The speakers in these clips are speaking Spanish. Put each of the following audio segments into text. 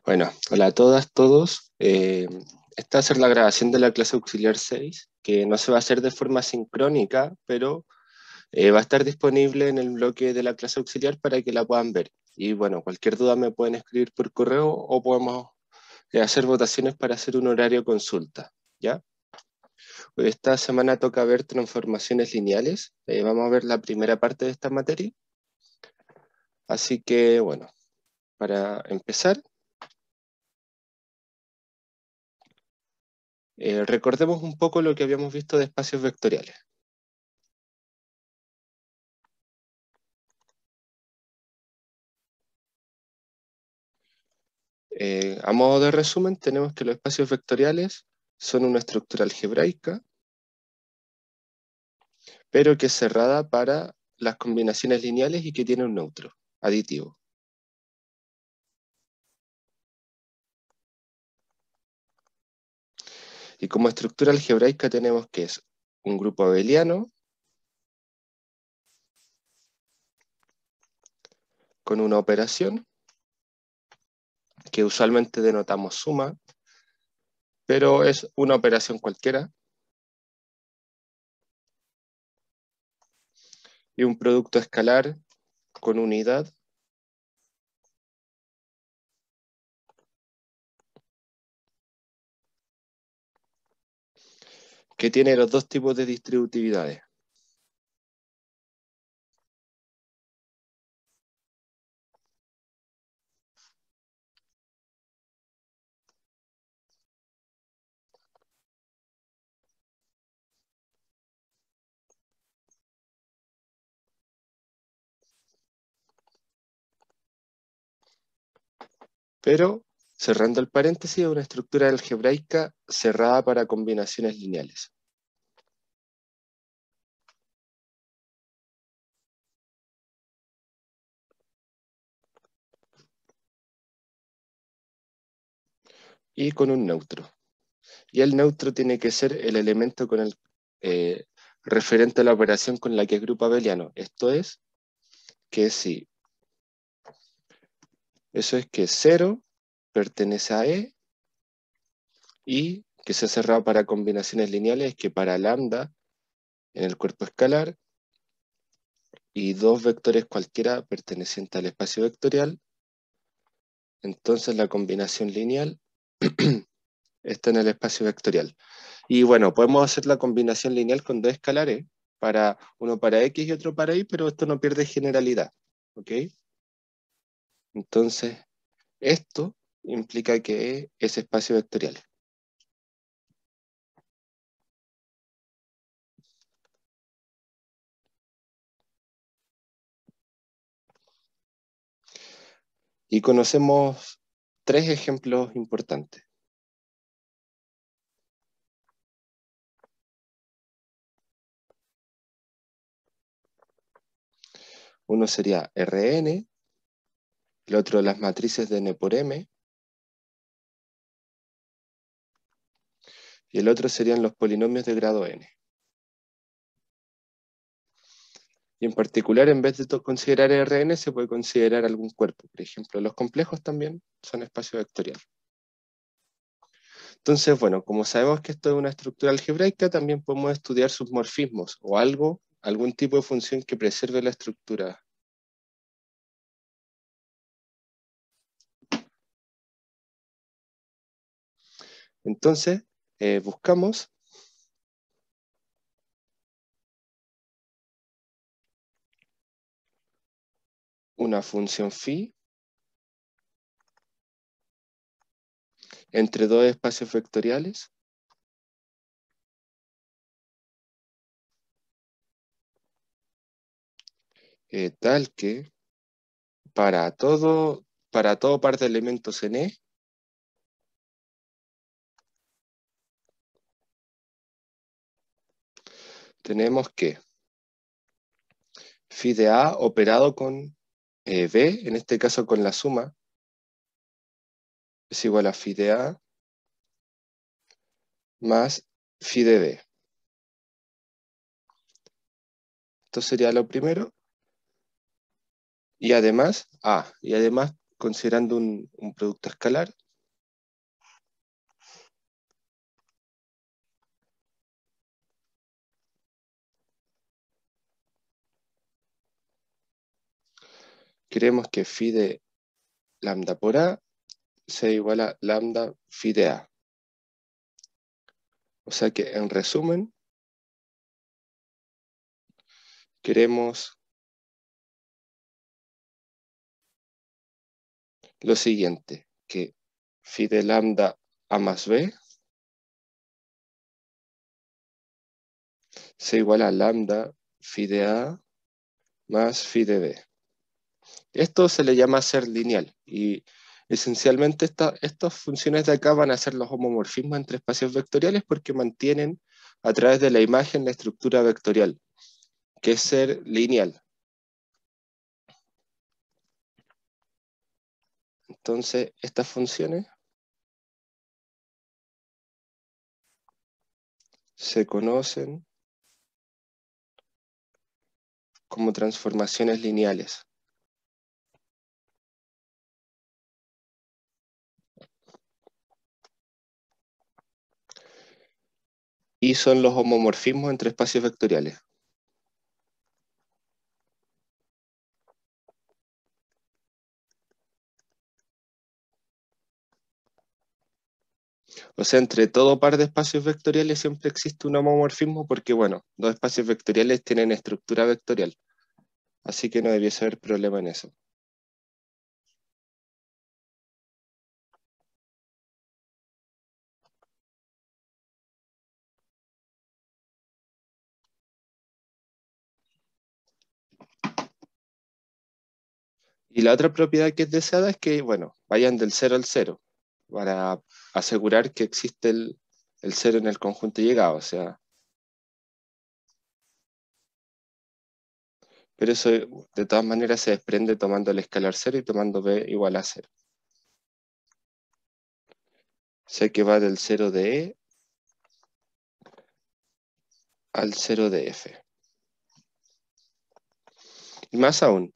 Bueno, hola a todas, todos. Esta va a ser la grabación de la clase auxiliar 6, que no se va a hacer de forma sincrónica, pero va a estar disponible en el bloque de la clase auxiliar para que la puedan ver. Y bueno, cualquier duda me pueden escribir por correo o podemos hacer votaciones para hacer un horario consulta, ¿ya? Esta semana toca ver transformaciones lineales. Vamos a ver la primera parte de esta materia. Así que, bueno, para empezar, recordemos un poco lo que habíamos visto de espacios vectoriales. A modo de resumen, tenemos que los espacios vectoriales son una estructura algebraica, pero que es cerrada para las combinaciones lineales y que tiene un neutro aditivo. Y como estructura algebraica tenemos que es un grupo abeliano con una operación que usualmente denotamos suma, pero es una operación cualquiera, y un producto escalar con unidad que tiene los dos tipos de distributividades. Pero, cerrando el paréntesis, es una estructura algebraica cerrada para combinaciones lineales. Y con un neutro. Y el neutro tiene que ser el elemento con el referente a la operación con la que es grupo abeliano. Esto es que si eso es que 0 pertenece a E y que sea cerrado para combinaciones lineales es que para lambda en el cuerpo escalar y dos vectores cualquiera pertenecientes al espacio vectorial, entonces la combinación lineal está en el espacio vectorial. Y bueno, podemos hacer la combinación lineal con dos escalares, uno para X y otro para Y, pero esto no pierde generalidad, ¿ok? Entonces, esto implica que es espacio vectorial. Y conocemos tres ejemplos importantes. Uno sería Rn, el otro las matrices de n por m, y el otro serían los polinomios de grado n. Y en particular, en vez de considerar Rn, se puede considerar algún cuerpo. Por ejemplo, los complejos también son espacio vectorial. Entonces, bueno, como sabemos que esto es una estructura algebraica, también podemos estudiar sus morfismos o algún tipo de función que preserve la estructura. Entonces, buscamos una función phi entre dos espacios vectoriales tal que para todo par de elementos en E, tenemos que phi de A operado con B, en este caso con la suma, es igual a phi de A más phi de B. Esto sería lo primero. Y además considerando un producto escalar. Queremos que phi de lambda por A sea igual a lambda phi de A. O sea que en resumen, queremos lo siguiente, que phi de lambda A más B sea igual a lambda phi de A más phi de B. Esto se le llama ser lineal y esencialmente estas funciones de acá van a ser los homomorfismos entre espacios vectoriales porque mantienen a través de la imagen la estructura vectorial, que es ser lineal. Entonces, estas funciones se conocen como transformaciones lineales. Y son los homomorfismos entre espacios vectoriales. O sea, entre todo par de espacios vectoriales siempre existe un homomorfismo porque, bueno, dos espacios vectoriales tienen estructura vectorial. Así que no debiese haber problema en eso. Y la otra propiedad que es deseada es que, bueno, vayan del 0 al 0 para asegurar que existe el 0 en el conjunto llegado. O sea, pero eso de todas maneras se desprende tomando el escalar 0 y tomando b igual a 0. Sé que va del 0 de E al 0 de F. Y más aún,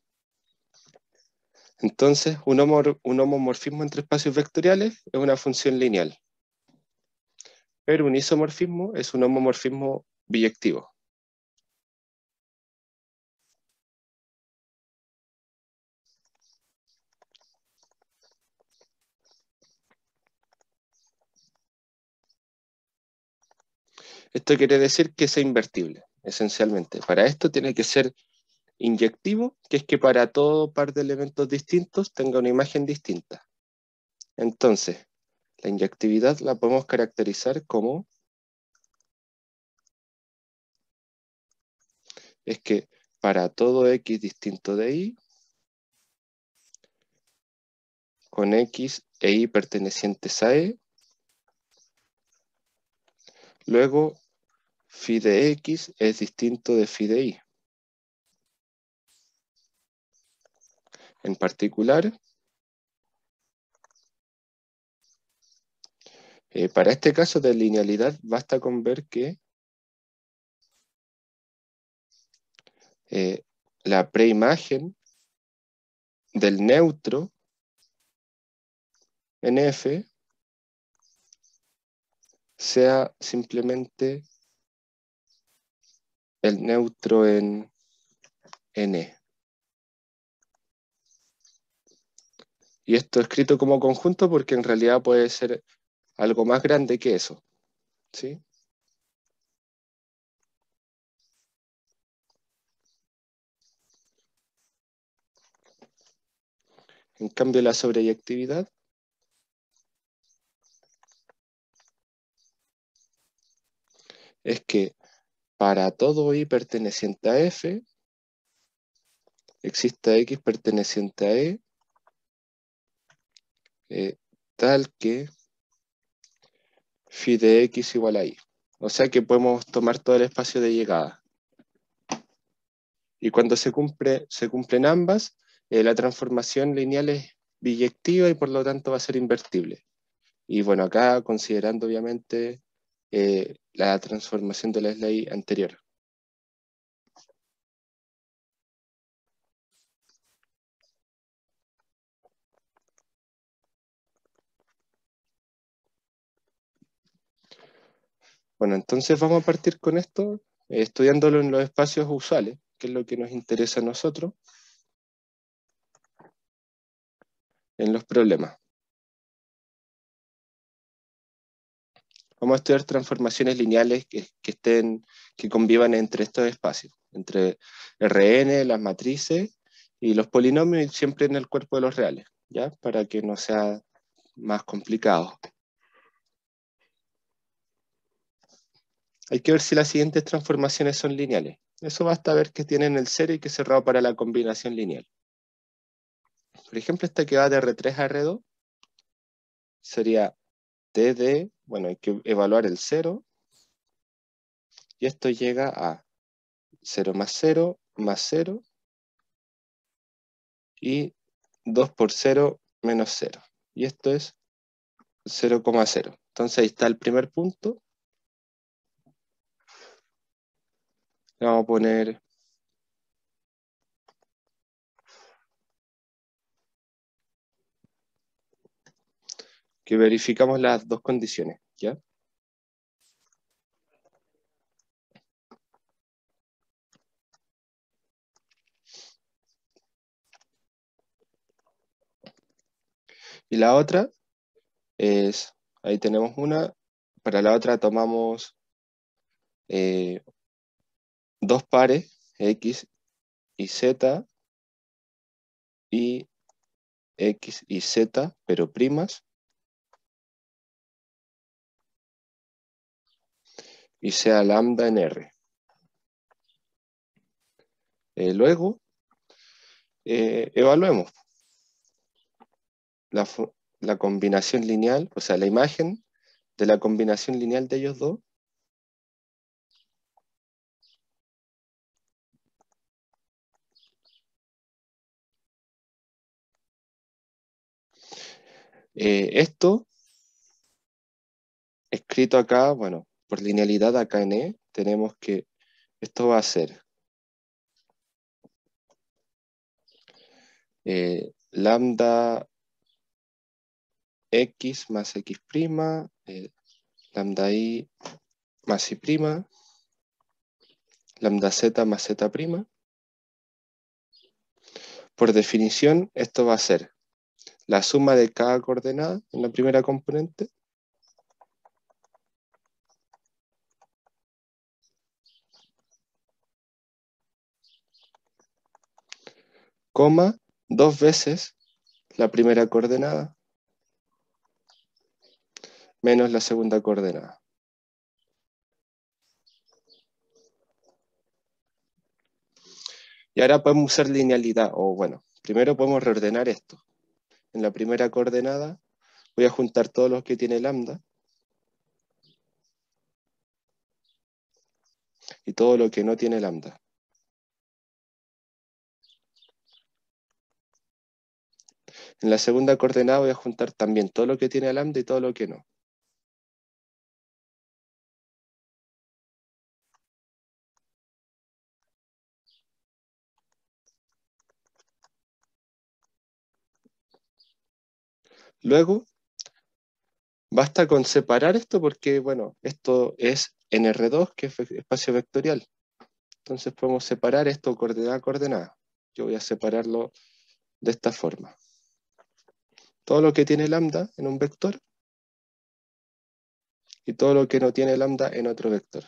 entonces un homomorfismo entre espacios vectoriales es una función lineal, pero un isomorfismo es un homomorfismo biyectivo. Esto quiere decir que sea invertible, esencialmente. Para esto tiene que ser inyectivo, que es que para todo par de elementos distintos tenga una imagen distinta. Entonces, la inyectividad la podemos caracterizar como es que para todo x distinto de y, con x e y pertenecientes a e, luego phi de x es distinto de phi de y. En particular, para este caso de linealidad basta con ver que la preimagen del neutro en F sea simplemente el neutro en N. Y esto escrito como conjunto porque en realidad puede ser algo más grande que eso, ¿sí? En cambio, la sobreyectividad es que para todo y perteneciente a F, exista X perteneciente a E, tal que phi de X igual a Y. O sea que podemos tomar todo el espacio de llegada. Y cuando se cumplen ambas, la transformación lineal es biyectiva y por lo tanto va a ser invertible. Y bueno, acá considerando obviamente la transformación de la ley anterior. Bueno, entonces vamos a partir con esto, estudiándolo en los espacios usuales, que es lo que nos interesa a nosotros, en los problemas. Vamos a estudiar transformaciones lineales que convivan entre estos espacios, entre Rn, las matrices y los polinomios, y siempre en el cuerpo de los reales, ¿ya? Para que no sea más complicado. Hay que ver si las siguientes transformaciones son lineales. Eso basta ver que tienen el cero y que es cerrado para la combinación lineal. Por ejemplo, esta que va de R3 a R2 sería T de, bueno, hay que evaluar el 0, y esto llega a 0 más 0, y 2 por 0 menos 0. Y esto es 0,0. Entonces ahí está el primer punto. Le vamos a poner que verificamos las dos condiciones, ¿ya? Y la otra es, ahí tenemos una, para la otra tomamos eh, dos pares, X y Z, y X y Z, pero primas, y sea lambda en R. Luego, evaluemos la, la combinación lineal, o sea, la imagen de la combinación lineal de ellos dos. Esto, escrito acá, bueno, por linealidad acá en E, tenemos que esto va a ser lambda x más x prima, lambda y más y prima, lambda z más z prima. Por definición, esto va a ser la suma de cada coordenada en la primera componente coma dos veces la primera coordenada menos la segunda coordenada. Y ahora podemos usar linealidad, o bueno, primero podemos reordenar esto. En la primera coordenada voy a juntar todos los que tiene lambda y todo lo que no tiene lambda. En la segunda coordenada voy a juntar también todo lo que tiene lambda y todo lo que no. Luego, basta con separar esto porque, bueno, esto es en R2, que es espacio vectorial. Entonces podemos separar esto coordenada a coordenada. Yo voy a separarlo de esta forma. Todo lo que tiene lambda en un vector y todo lo que no tiene lambda en otro vector.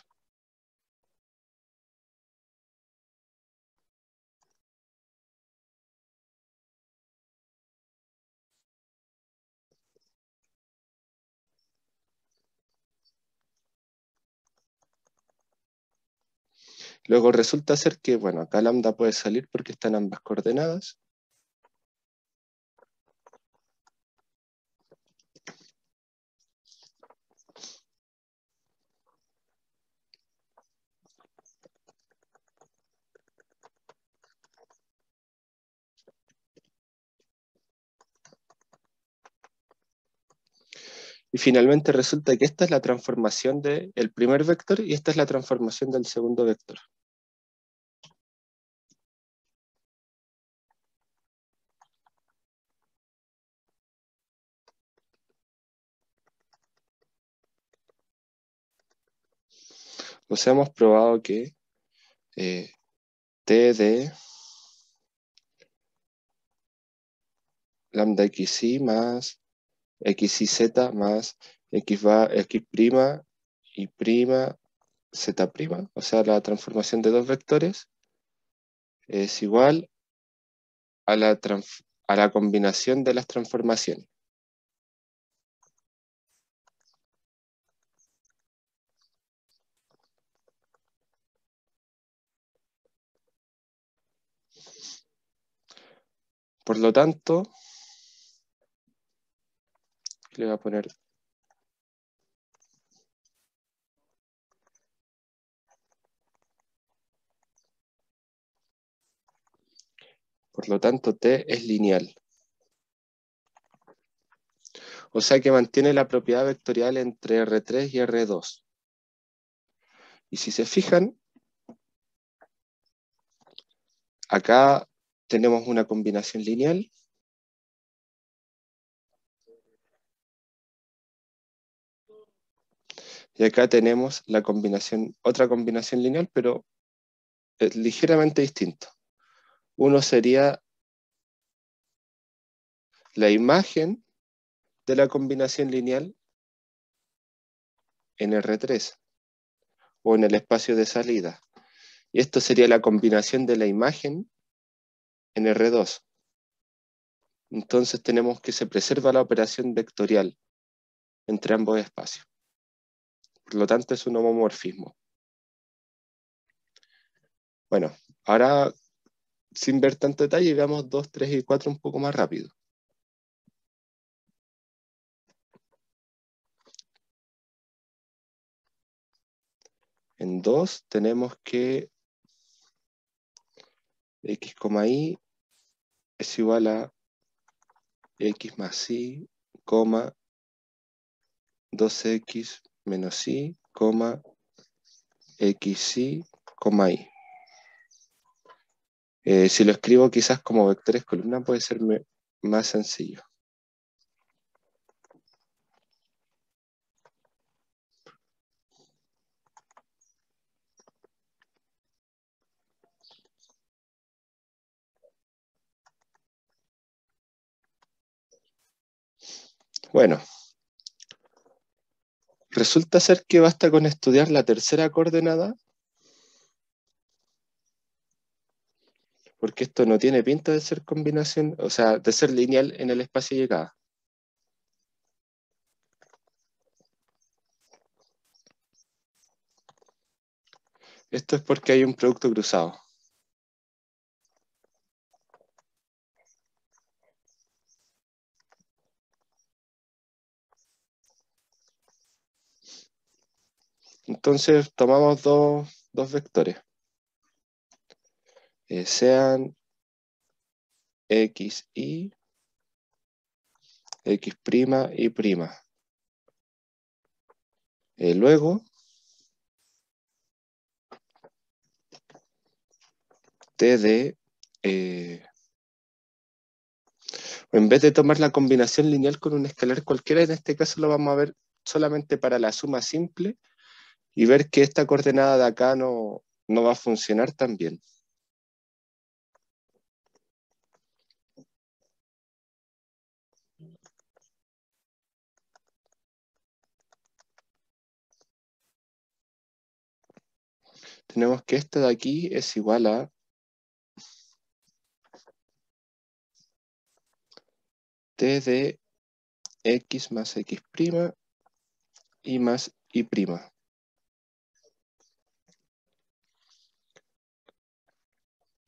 Luego resulta ser que, bueno, acá lambda puede salir porque están ambas coordenadas. Y finalmente resulta que esta es la transformación del primer vector y esta es la transformación del segundo vector. O sea, hemos probado que t de lambda xi más xyz más x prima y prima z prima, o sea, la transformación de dos vectores es igual a la combinación de las transformaciones. Por lo tanto, le voy a poner, por lo tanto, T es lineal. O sea que mantiene la propiedad vectorial entre R3 y R2. Y si se fijan, acá tenemos una combinación lineal. Y acá tenemos la combinación, otra combinación lineal, pero es ligeramente distinto. Uno sería la imagen de la combinación lineal en R3 o en el espacio de salida. Y esto sería la combinación de la imagen en R2. Entonces tenemos que se preserva la operación vectorial entre ambos espacios. Por lo tanto, es un homomorfismo. Bueno, ahora sin ver tanto detalle, veamos 2, 3 y 4 un poco más rápido. En 2 tenemos que x, y es igual a x más y, 2x menos y, xy, y. Si lo escribo quizás como vectores columna puede ser más sencillo. Bueno, resulta ser que basta con estudiar la tercera coordenada, porque esto no tiene pinta de ser combinación, o sea, de ser lineal en el espacio de llegada. Esto es porque hay un producto cruzado. Entonces tomamos dos vectores, sean x y x prima y prima. Luego, t de, en vez de tomar la combinación lineal con un escalar cualquiera, en este caso lo vamos a ver solamente para la suma simple y ver que esta coordenada de acá no va a funcionar tan bien. Tenemos que esta de aquí es igual a t de x más x prima y más y prima.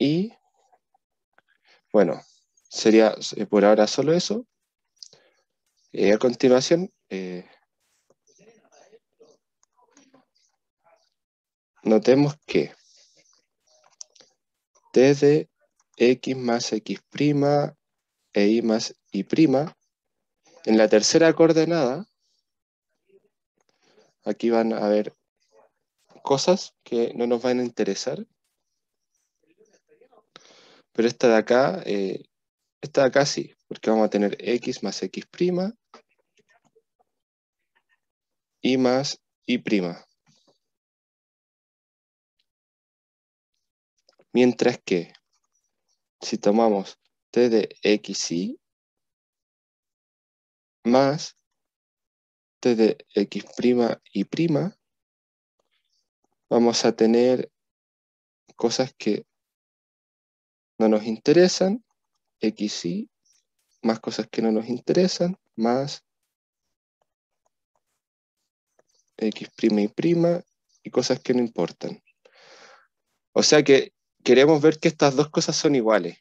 Y, bueno, sería por ahora solo eso. A continuación, notemos que t de x más x prima e y más y prima, en la tercera coordenada, aquí van a haber cosas que no nos van a interesar, pero esta de acá sí, porque vamos a tener x más x prima y más y prima. Mientras que si tomamos t de xy más t de x' y prima, vamos a tener cosas que no nos interesan, xy, más cosas que no nos interesan, más x' y prima, y cosas que no importan. O sea que queremos ver que estas dos cosas son iguales.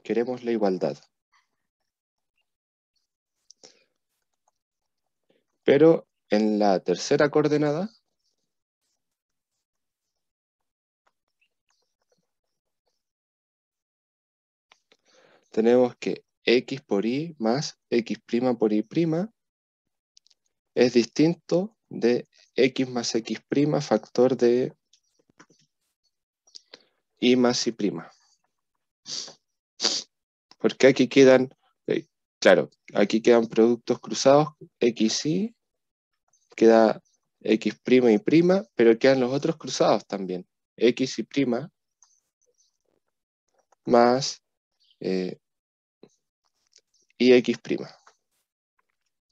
Queremos la igualdad. Pero en la tercera coordenada tenemos que x por y más x' por y' es distinto de x más x' factor de y más y'. Porque aquí quedan, claro, aquí quedan productos cruzados, x y, queda x' y prima, pero quedan los otros cruzados también, x y prima más y x'.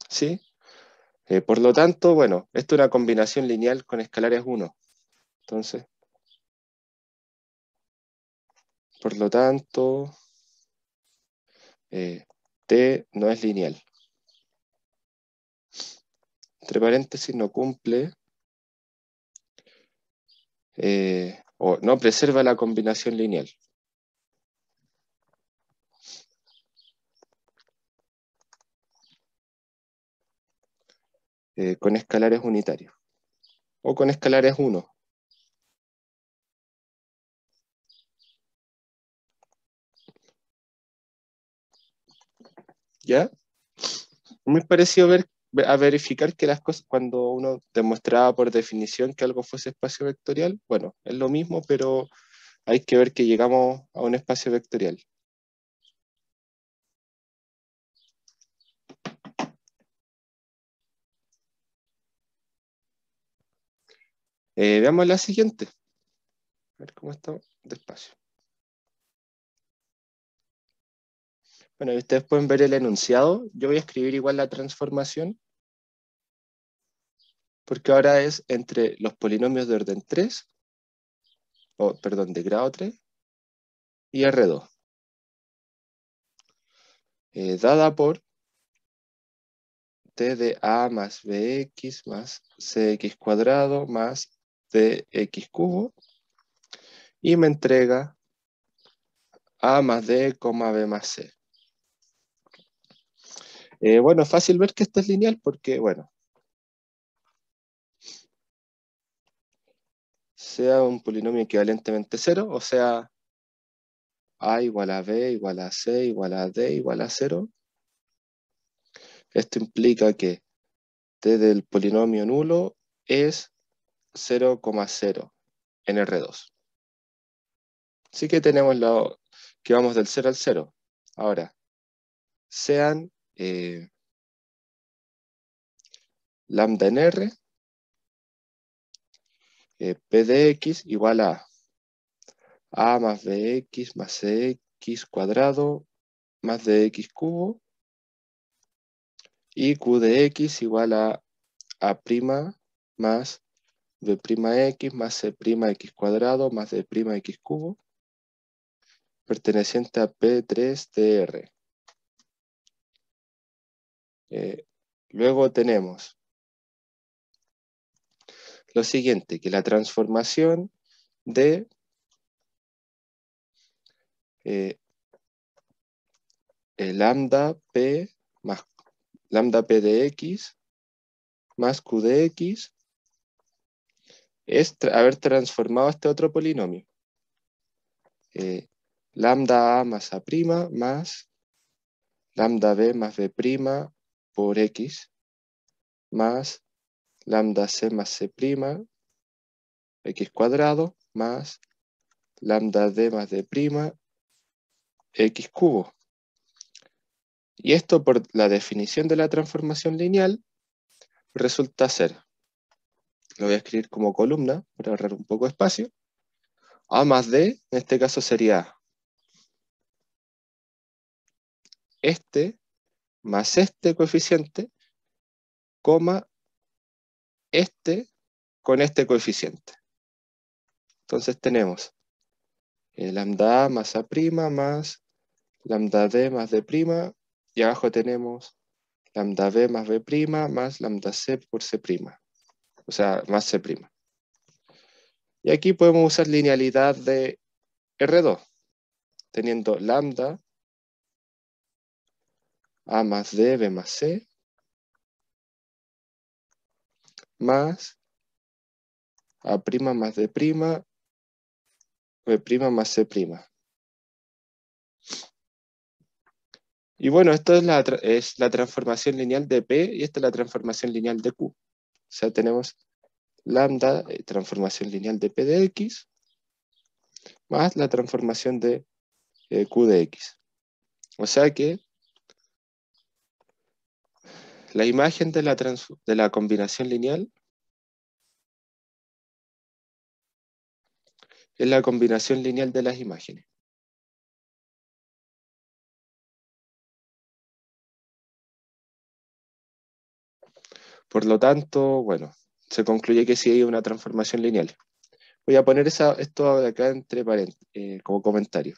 ¿Sí? Por lo tanto, bueno, esto es una combinación lineal con escalares 1. Entonces, por lo tanto, t no es lineal. Entre paréntesis, no cumple o no preserva la combinación lineal. Con escalares unitarios o con escalares 1. ¿Ya? Muy parecido a verificar que las cosas, cuando uno demostraba por definición que algo fuese espacio vectorial, bueno, es lo mismo, pero hay que ver que llegamos a un espacio vectorial. Veamos la siguiente. A ver cómo está despacio. Bueno, y ustedes pueden ver el enunciado. Yo voy a escribir igual la transformación, porque ahora es entre los polinomios de orden 3, perdón, de grado 3, y R2. Dada por t de a más bx más cx cuadrado más dx cubo, y me entrega a más d, b más c. Bueno, es fácil ver que esto es lineal porque, bueno, sea un polinomio equivalentemente 0, o sea, a igual a b igual a c igual a d igual a 0. Esto implica que t del polinomio nulo es 0,0 en R2. Así que tenemos que vamos del 0 al 0. Ahora, sean lambda en R, p de x igual a más bx más cx cuadrado más dx cubo, y q de x igual a' más b'x más c'x cuadrado más d'x cubo, perteneciente a P3DR. Luego tenemos lo siguiente, que la transformación de lambda p más lambda p de x más q de x es haber transformado este otro polinomio. Lambda a más a' más lambda b más b' por x más lambda c más c', x cuadrado, más lambda d más d', x cubo. Y esto, por la definición de la transformación lineal, resulta ser lo voy a escribir como columna para ahorrar un poco de espacio. A más D, en este caso sería este más este coeficiente, coma, este con este coeficiente. Entonces tenemos lambda A más A' más lambda D más D', y abajo tenemos lambda B más B' más lambda C por C', o sea, más C'. Y aquí podemos usar linealidad de R2, teniendo lambda A más D, B más C, más A' más D', B' más C'. Y bueno, esto es la transformación lineal de P y esta es la transformación lineal de Q. O sea, tenemos lambda, transformación lineal de P de X, más la transformación de Q de X. O sea que la imagen de la combinación lineal es la combinación lineal de las imágenes. Por lo tanto, bueno, se concluye que sí hay una transformación lineal. Voy a poner esto de acá entre paréntesis, como comentario.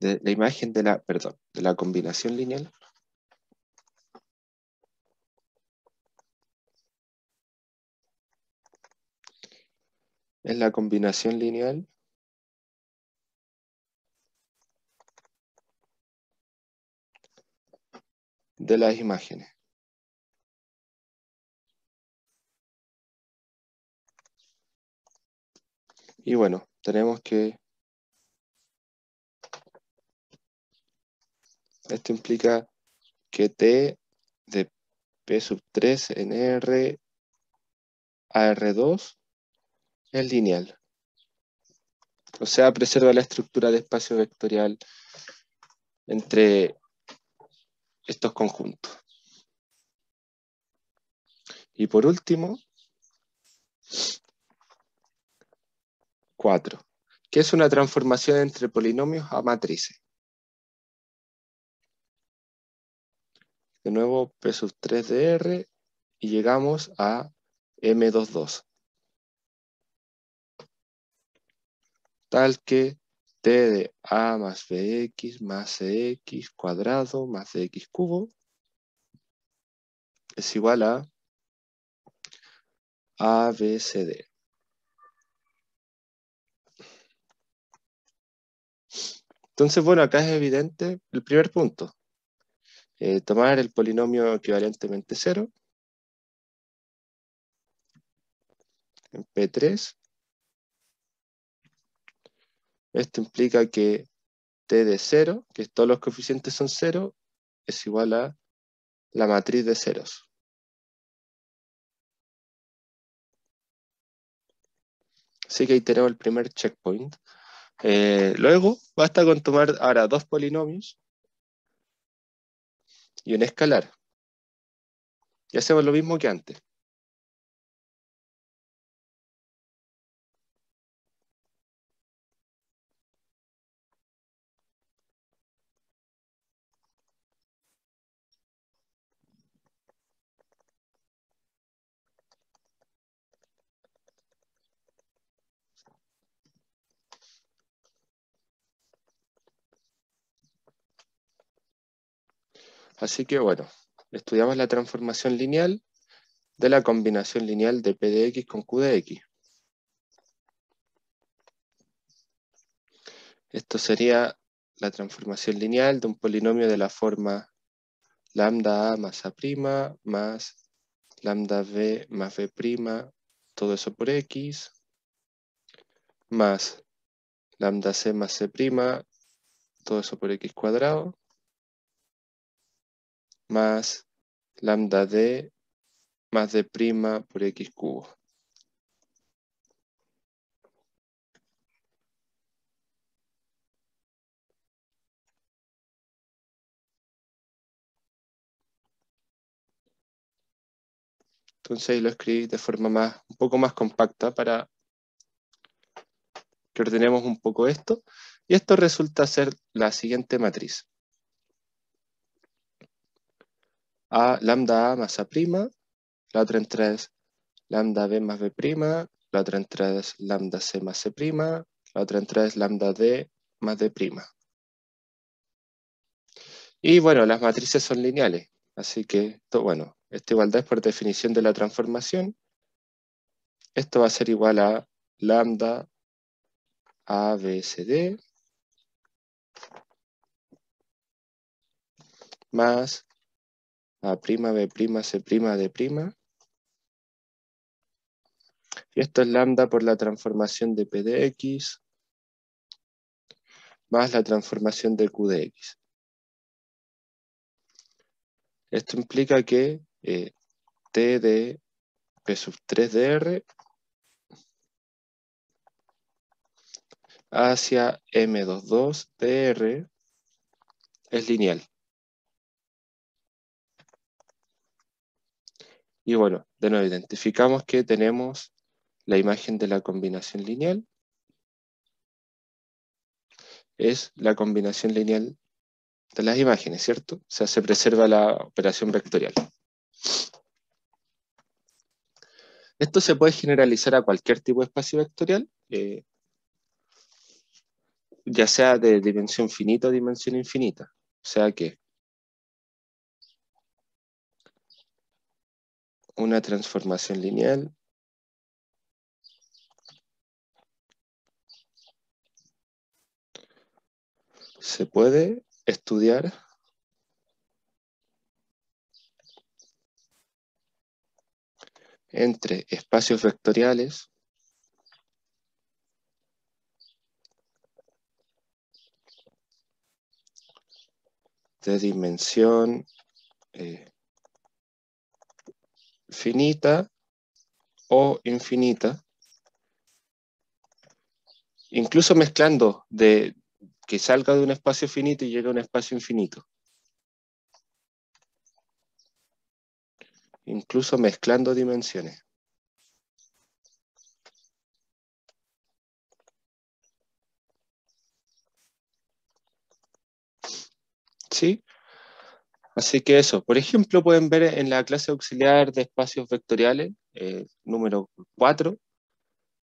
La imagen de la combinación lineal es la combinación lineal de las imágenes. Y bueno, tenemos que esto implica que T de P sub 3 en R a R2 es lineal. O sea, preserva la estructura de espacio vectorial entre estos conjuntos. Y por último, 4, que es una transformación entre polinomios a matrices. De nuevo, P sub 3 de R y llegamos a M22. Tal que T de A más Bx más Cx cuadrado más Dx cubo es igual a ABCD. Entonces, bueno, acá es evidente el primer punto. Tomar el polinomio equivalentemente 0 en P3. Esto implica que T de 0, que todos los coeficientes son 0, es igual a la matriz de ceros. Así que ahí tenemos el primer checkpoint. Luego, basta con tomar ahora dos polinomios y un escalar. Y hacemos lo mismo que antes. Así que bueno, estudiamos la transformación lineal de la combinación lineal de P de X con Q de X. Esto sería la transformación lineal de un polinomio de la forma lambda A más A' más lambda B más B', todo eso por X, más lambda C más C', todo eso por X cuadrado, más lambda D más d' por x cubo. Entonces ahí lo escribí de forma un poco más compacta para que ordenemos un poco esto. Y esto resulta ser la siguiente matriz. Lambda A más A', la otra entrada es lambda B más B', la otra entrada es lambda C más C', la otra entrada es lambda D más D'. Y bueno, las matrices son lineales, así que bueno, esta igualdad es por definición de la transformación. Esto va a ser igual a lambda A, B, C, D más A', B', C', D'. Y esto es lambda por la transformación de P de X más la transformación de Q de X. Esto implica que T de P sub 3 de R hacia M22 de R es lineal. Y bueno, de nuevo identificamos que tenemos la imagen de la combinación lineal. Es la combinación lineal de las imágenes, ¿cierto? O sea, se preserva la operación vectorial. Esto se puede generalizar a cualquier tipo de espacio vectorial, ya sea de dimensión finita o dimensión infinita. O sea que una transformación lineal se puede estudiar entre espacios vectoriales de dimensión finita o infinita, incluso mezclando de que salga de un espacio finito y llegue a un espacio infinito. Incluso mezclando dimensiones. ¿Sí? Así que eso, por ejemplo, pueden ver en la clase auxiliar de espacios vectoriales, número 4,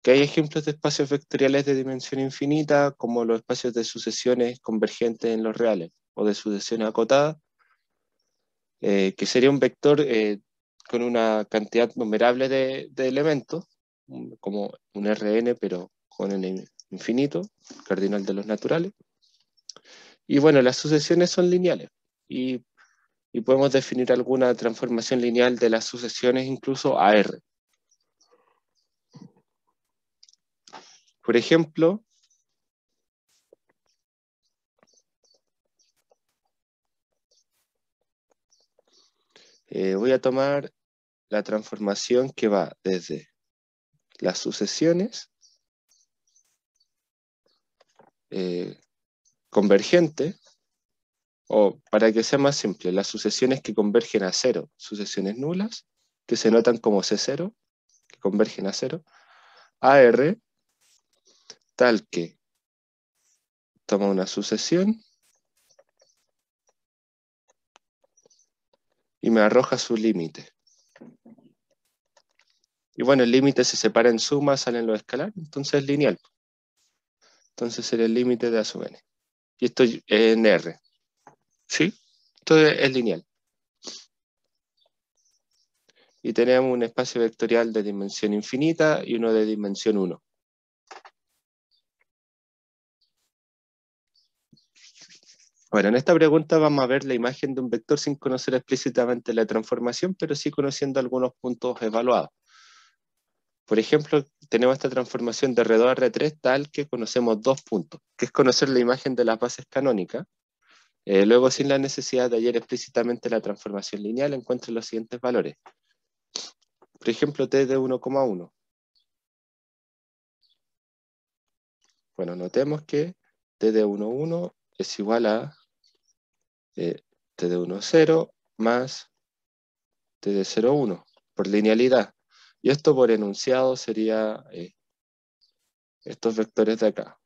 que hay ejemplos de espacios vectoriales de dimensión infinita, como los espacios de sucesiones convergentes en los reales, o de sucesiones acotadas, que sería un vector con una cantidad numerable de elementos, como un Rn, pero con n infinito, cardinal de los naturales. Y bueno, las sucesiones son lineales, y podemos definir alguna transformación lineal de las sucesiones incluso a R. Por ejemplo, voy a tomar la transformación que va desde las sucesiones convergentes, o para que sea más simple, las sucesiones que convergen a cero, sucesiones nulas, que se notan como C0, que convergen a cero, a R, tal que toma una sucesión y me arroja su límite. Y bueno, el límite se separa en suma, salen los escalares, entonces es lineal. Entonces sería el límite de A sub n. Y esto es en R. ¿Sí? Esto es lineal. Y tenemos un espacio vectorial de dimensión infinita y uno de dimensión 1. Bueno, en esta pregunta vamos a ver la imagen de un vector sin conocer explícitamente la transformación, pero sí conociendo algunos puntos evaluados. Por ejemplo, tenemos esta transformación de R2 a R3 tal que conocemos dos puntos, que es conocer la imagen de las bases canónicas. Luego, sin la necesidad de hallar explícitamente la transformación lineal, encuentro los siguientes valores. Por ejemplo, t de 1,1. Bueno, notemos que t de 1,1 es igual a t de 1,0 más t de 0,1 por linealidad. Y esto por enunciado sería estos vectores de acá.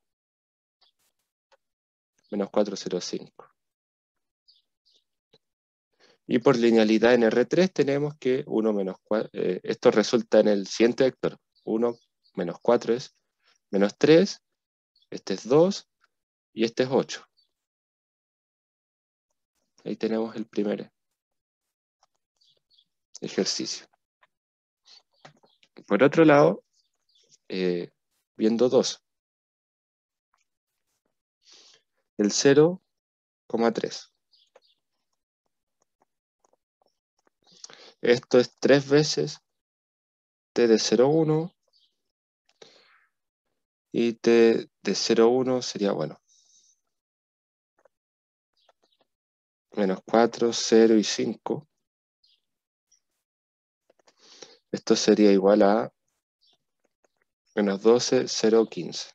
Menos 4,0,5. Y por linealidad en R3 tenemos que 1 menos 4, esto resulta en el siguiente vector. 1 menos 4 es menos 3, este es 2 y este es 8. Ahí tenemos el primer ejercicio. Por otro lado, viendo 2, el 0,3. Esto es 3 veces t de 0,1 y t de 0,1 sería, bueno, menos 4, 0 y 5. Esto sería igual a menos 12, 0, 15.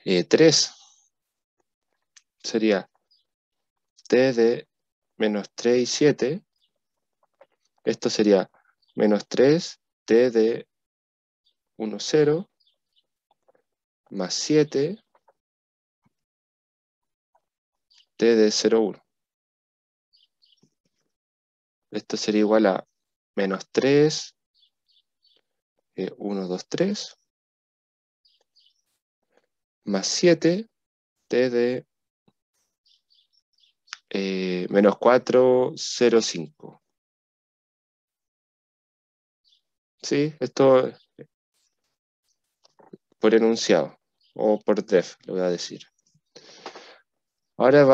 Eh, 3 sería t de menos 3 y 7. Esto sería menos 3 t de 1, 0 más 7 t de 0, 1. Esto sería igual a menos 3, 1, 2, 3 más 7 t de menos 4, 0, 5. ¿Sí? Esto por enunciado o por def, lo voy a decir. Ahora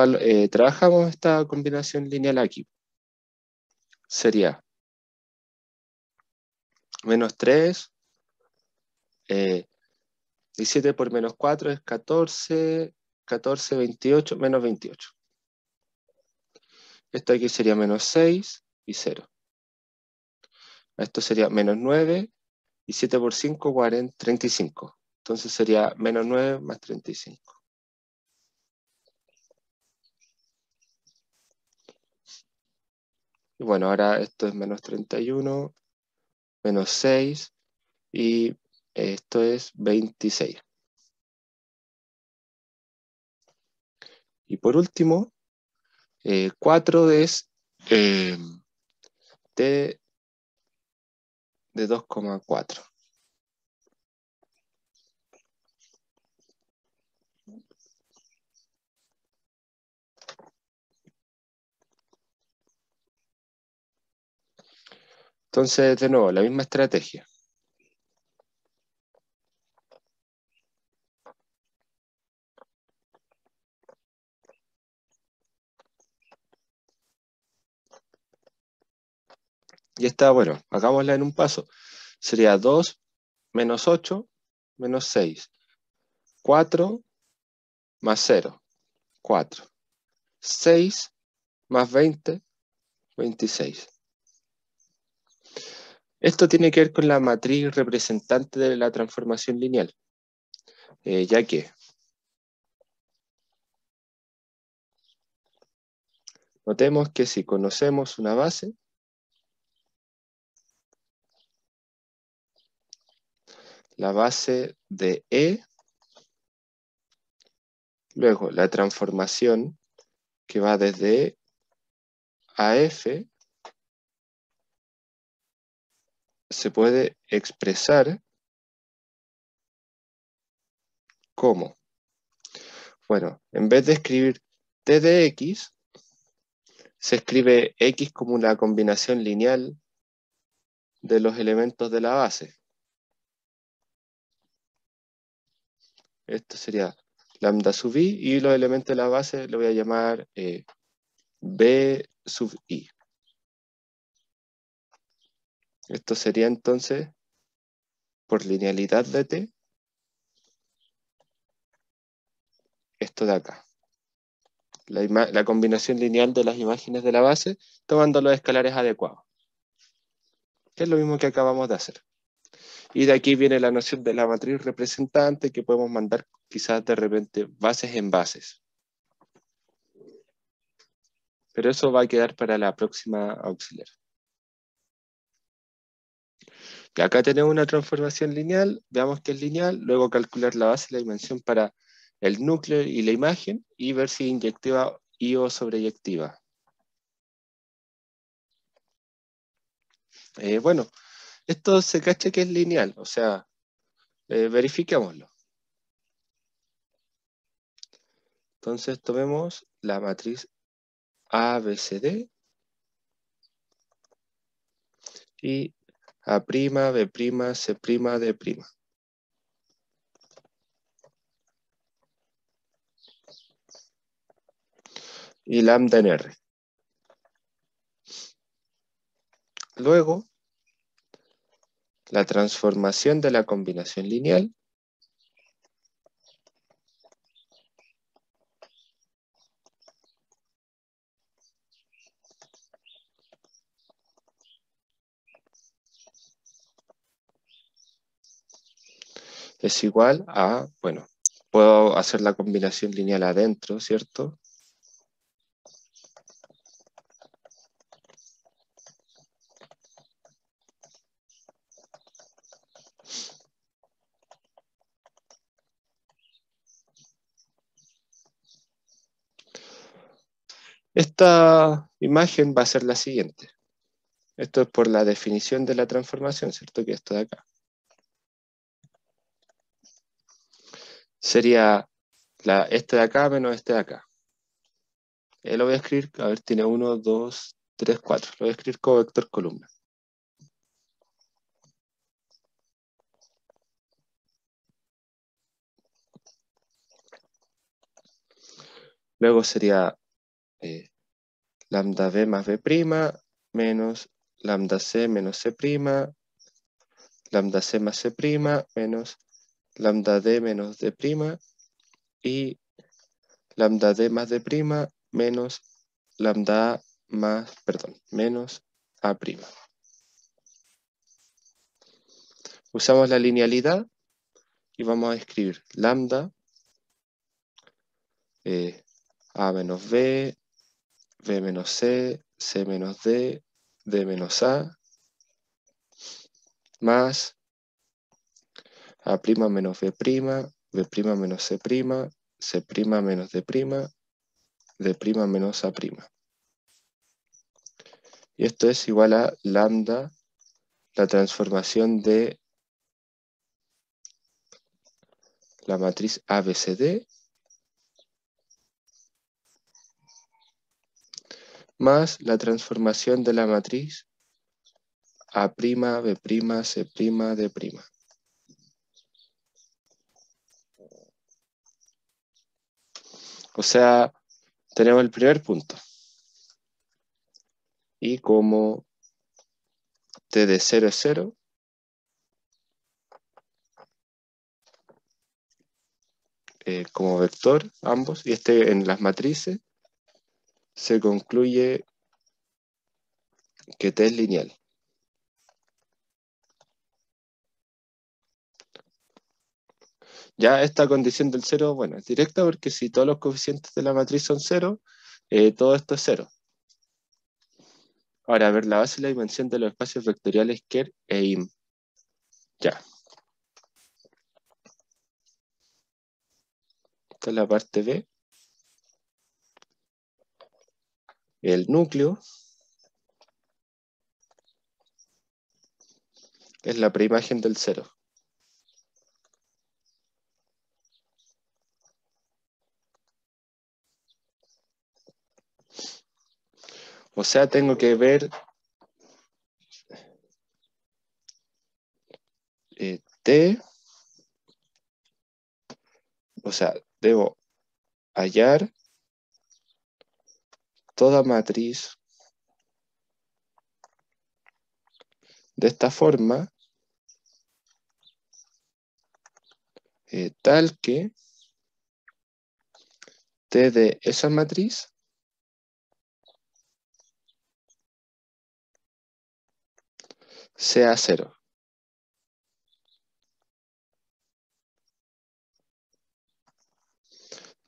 trabajamos esta combinación lineal aquí. Sería menos 3, 17 por menos 4 es 14, 14, 28, menos 28. Esto aquí sería menos 6 y 0. Esto sería menos 9 y 7 por 5, 40, 35. Entonces sería menos 9 más 35. Y bueno, ahora esto es menos 31, menos 6 y esto es 26. Y por último, 4 es t de 2,4. Entonces, de nuevo, la misma estrategia. Y esta, bueno, hagámosla en un paso. Sería 2 menos 8 menos 6. 4 más 0, 4. 6 más 20, 26. Esto tiene que ver con la matriz representante de la transformación lineal, ya que notemos que si conocemos una base, la base de E, luego la transformación que va desde E a F, se puede expresar como, bueno, en vez de escribir t de x, se escribe x como una combinación lineal de los elementos de la base. Esto sería lambda sub i y los elementos de la base le voy a llamar b sub i. Esto sería entonces, por linealidad de t, esto de acá. la combinación lineal de las imágenes de la base, tomando los escalares adecuados, que es lo mismo que acabamos de hacer. Y de aquí viene la noción de la matriz representante, que podemos mandar quizás de repente bases en bases. Pero eso va a quedar para la próxima auxiliar. Y acá tenemos una transformación lineal, veamos que es lineal, luego calcular la base y la dimensión para el núcleo y la imagen, y ver si es inyectiva y o sobreyectiva. Bueno, esto se cacha que es lineal, o sea, verifiquémoslo. Entonces tomemos la matriz ABCD y A', B', C', D'. Y lambda en R. Luego, la transformación de la combinación lineal es igual a, bueno, puedo hacer la combinación lineal adentro, ¿cierto? Esta imagen va a ser la siguiente. Esto es por la definición de la transformación, ¿cierto? Que esto de acá. Sería este de acá menos este de acá. Lo voy a escribir, a ver, tiene 1, 2, 3, 4. Lo voy a escribir como vector columna. Luego sería lambda b más b' menos lambda c menos c', lambda c más c' menos lambda d menos d' y lambda d más d' menos lambda a más, perdón, menos a'. Usamos la linealidad y vamos a escribir lambda a menos b, b menos c menos d menos a, más a' menos b', b' menos c', c' menos d' menos a'. Y esto es igual a lambda, la transformación de la matriz ABCD más la transformación de la matriz A', B', C', D'. O sea, tenemos el primer punto. Y como t de 0 es 0, como vector ambos, y este en las matrices, se concluye que t es lineal. Ya esta condición del 0, bueno, es directa porque si todos los coeficientes de la matriz son 0, todo esto es 0. Ahora, a ver la base y la dimensión de los espacios vectoriales Kerr e Im. Ya. Esta es la parte B. El núcleo es la preimagen del 0. O sea, tengo que ver T, o sea, debo hallar toda matriz de esta forma, tal que T de esa matriz sea 0.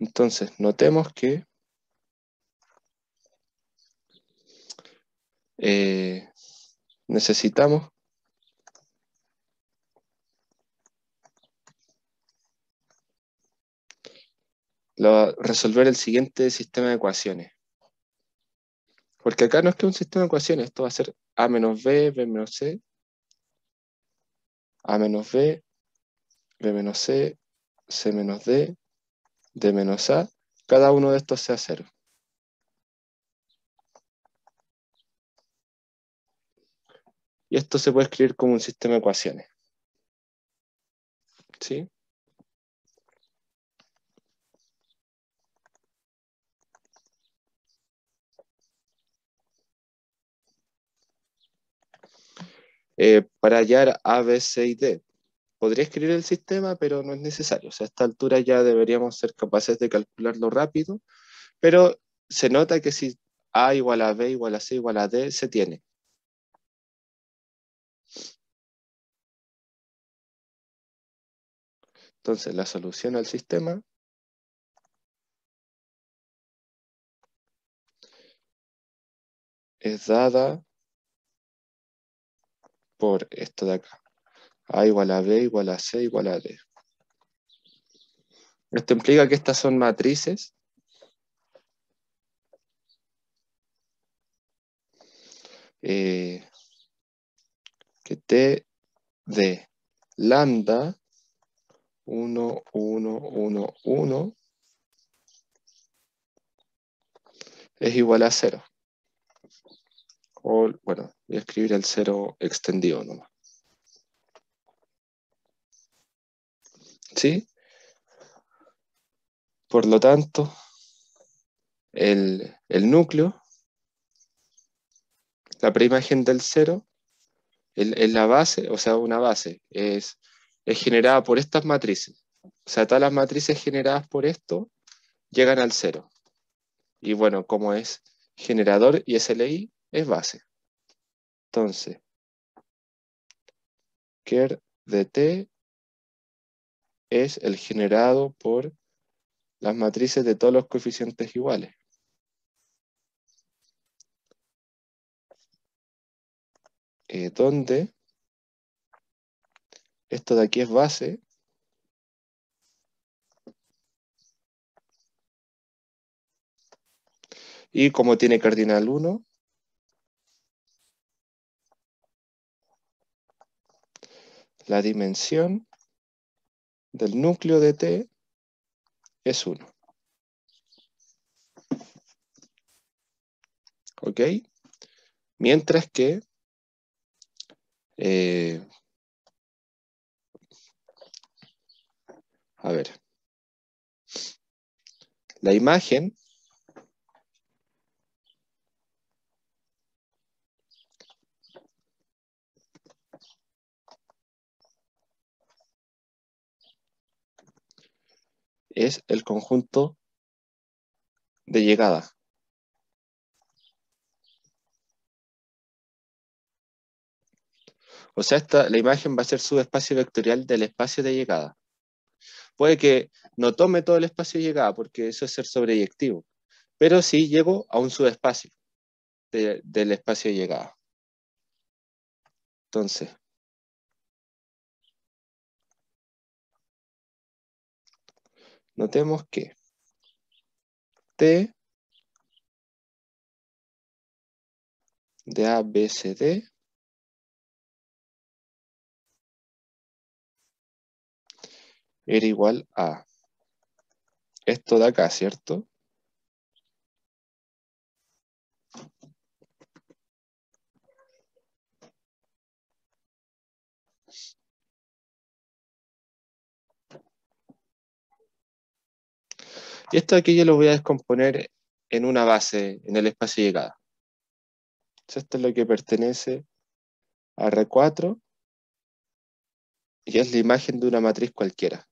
Entonces, notemos que necesitamos resolver el siguiente sistema de ecuaciones. Porque acá no es que un sistema de ecuaciones, esto va a ser A menos B, B menos C, A menos B, B menos C, C menos D menos A. Cada uno de estos sea 0. Y esto se puede escribir como un sistema de ecuaciones. ¿Sí? Para hallar A, B, C y D. Podría escribir el sistema, pero no es necesario. O sea, a esta altura ya deberíamos ser capaces de calcularlo rápido, pero se nota que si A igual a B igual a C igual a D, se tiene. Entonces, la solución al sistema es dada por esto de acá. A igual a B igual a C igual a D. Esto implica que estas son matrices que T de lambda 1, 1, 1, 1 es igual a 0. O, bueno, voy a escribir el 0 extendido nomás. ¿Sí? Por lo tanto, el núcleo, la preimagen del 0, es la base, o sea, una base, es generada por estas matrices. O sea, todas las matrices generadas por esto llegan al 0. Y bueno, como es generador y SLI, es base. Entonces, ker de T es el generado por las matrices de todos los coeficientes iguales. Donde esto de aquí es base. Y como tiene cardinal 1, la dimensión del núcleo de T es 1. ¿Ok? Mientras que eh, a ver, la imagen es el conjunto de llegada. O sea, la imagen va a ser subespacio vectorial del espacio de llegada. Puede que no tome todo el espacio de llegada, porque eso es ser sobreyectivo, pero sí llego a un subespacio del espacio de llegada. Entonces, notemos que T de A, B, C, D era igual a esto de acá, ¿cierto? Y esto de aquí yo lo voy a descomponer en una base en el espacio de llegada. Entonces, esto es lo que pertenece a R4 y es la imagen de una matriz cualquiera.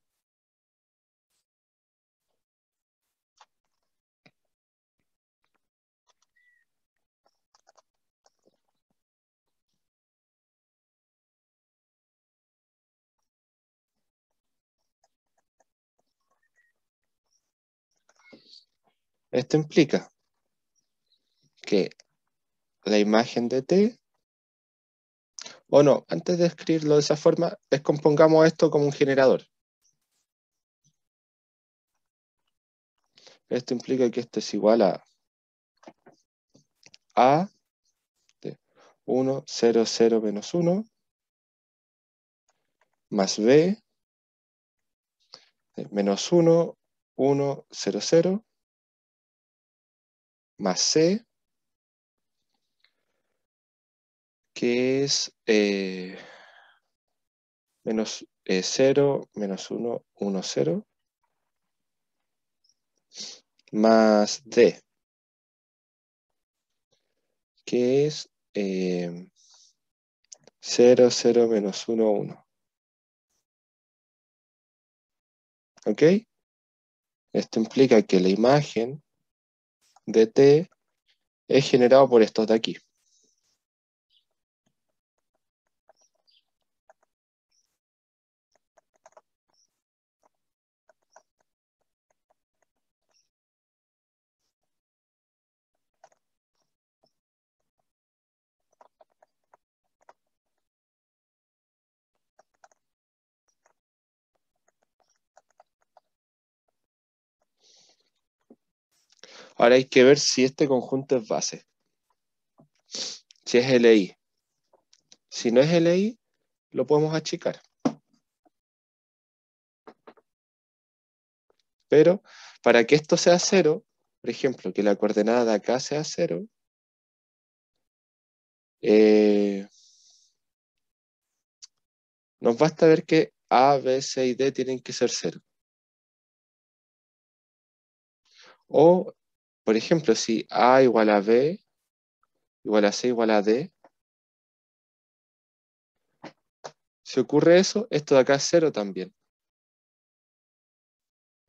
Esto implica que la imagen de t, o no, antes de escribirlo de esa forma, descompongamos esto como un generador. Esto implica que esto es igual a de 1, 0, 0, menos 1, más b, de menos 1, 1, 0, 0, más c, que es menos 0, menos 1, 1, 0, más d, que es 0, 0, menos 1, 1. ¿Ok? Esto implica que la imagen de t es generada por estos de aquí. Ahora hay que ver si este conjunto es base, si es LI. Si no es LI, lo podemos achicar. Pero para que esto sea cero, por ejemplo, que la coordenada de acá sea cero, eh, nos basta ver que A, B, C y D tienen que ser cero. O, por ejemplo, si A igual a B, igual a C igual a D, si ocurre eso, esto de acá es cero también.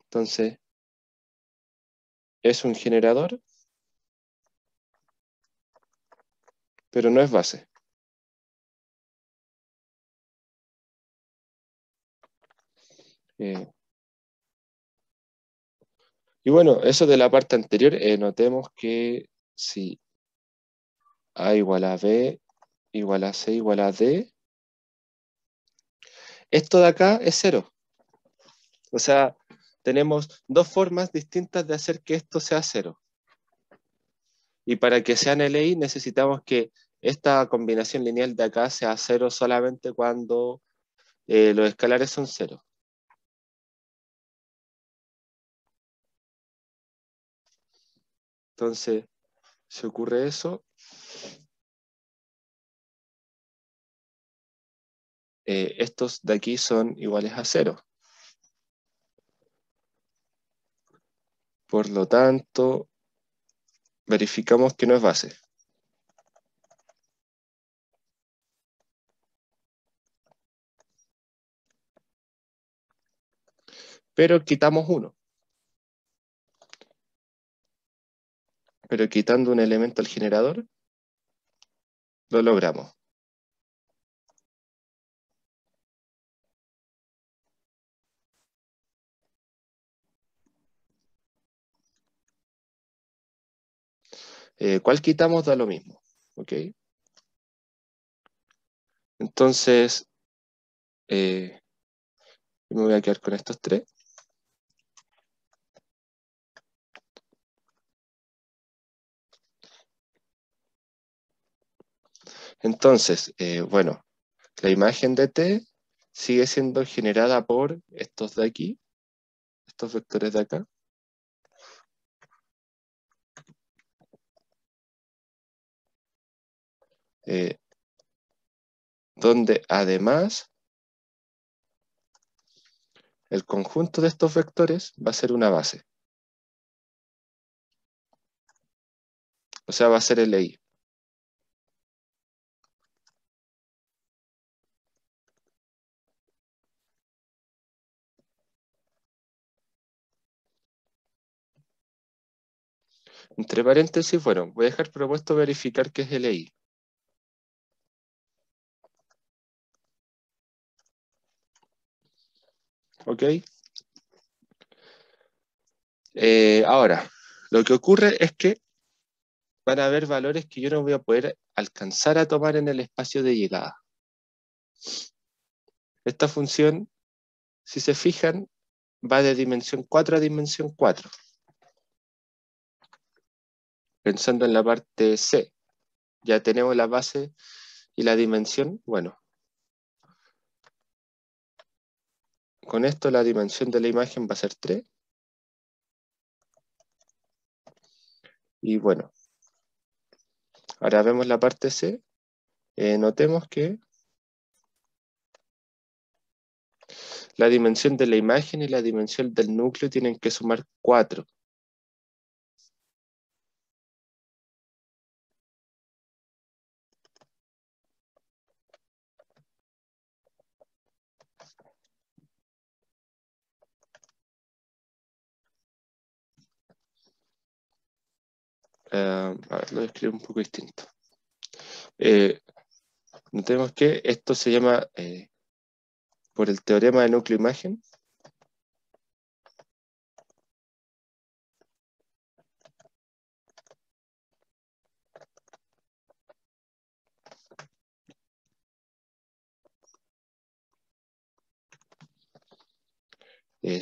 Entonces, es un generador, pero no es base. Eh, y bueno, eso de la parte anterior, notemos que si A igual a B, igual a C, igual a D, esto de acá es cero. O sea, tenemos dos formas distintas de hacer que esto sea cero. Y para que sean LI necesitamos que esta combinación lineal de acá sea cero solamente cuando los escalares son cero. Entonces, si ocurre eso, estos de aquí son iguales a cero. Por lo tanto, verificamos que no es base. Pero quitamos uno. Pero quitando un elemento al generador, lo logramos. ¿Cuál quitamos? Da lo mismo. ¿Ok? Entonces, me voy a quedar con estos tres. Entonces, bueno, la imagen de T sigue siendo generada por estos de aquí, estos vectores de acá, eh, donde además el conjunto de estos vectores va a ser una base. O sea, va a ser LI. Entre paréntesis, bueno, voy a dejar propuesto verificar que es LI. ¿Ok? Ahora, Lo que ocurre es que van a haber valores que yo no voy a poder alcanzar a tomar en el espacio de llegada. Esta función, si se fijan, va de dimensión 4 a dimensión 4. Pensando en la parte C, ya tenemos la base y la dimensión. Bueno, con esto la dimensión de la imagen va a ser 3. Y bueno, ahora vemos la parte C. Notemos que la dimensión de la imagen y la dimensión del núcleo tienen que sumar 4. A ver, lo escribo un poco distinto. Notemos que esto se llama, por el teorema de núcleo-imagen,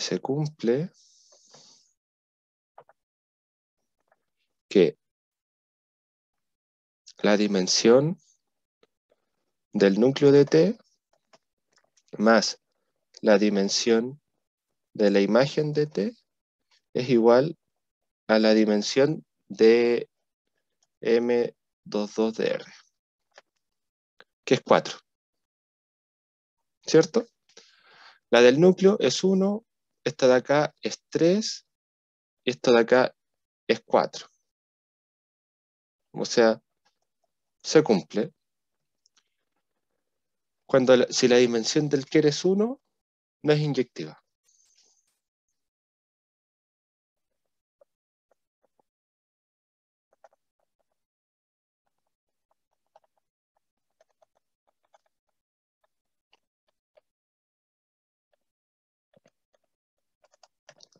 se cumple que la dimensión del núcleo de T más la dimensión de la imagen de T es igual a la dimensión de M22 de R, que es 4, ¿cierto? La del núcleo es 1, esta de acá es 3 y esta de acá es 4. O sea, se cumple. Si la dimensión del Kerr es 1, no es inyectiva.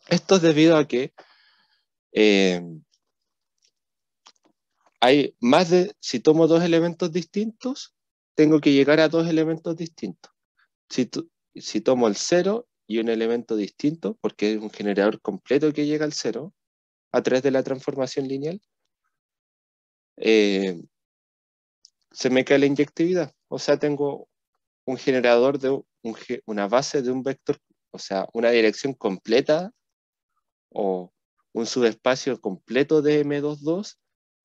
Esto es debido a que eh, si tomo dos elementos distintos, tengo que llegar a dos elementos distintos. Si tomo el 0 y un elemento distinto, porque es un generador completo que llega al 0 a través de la transformación lineal, eh, se me cae la inyectividad. O sea, tengo un generador de una base de un vector, o sea, una dirección completa o un subespacio completo de M22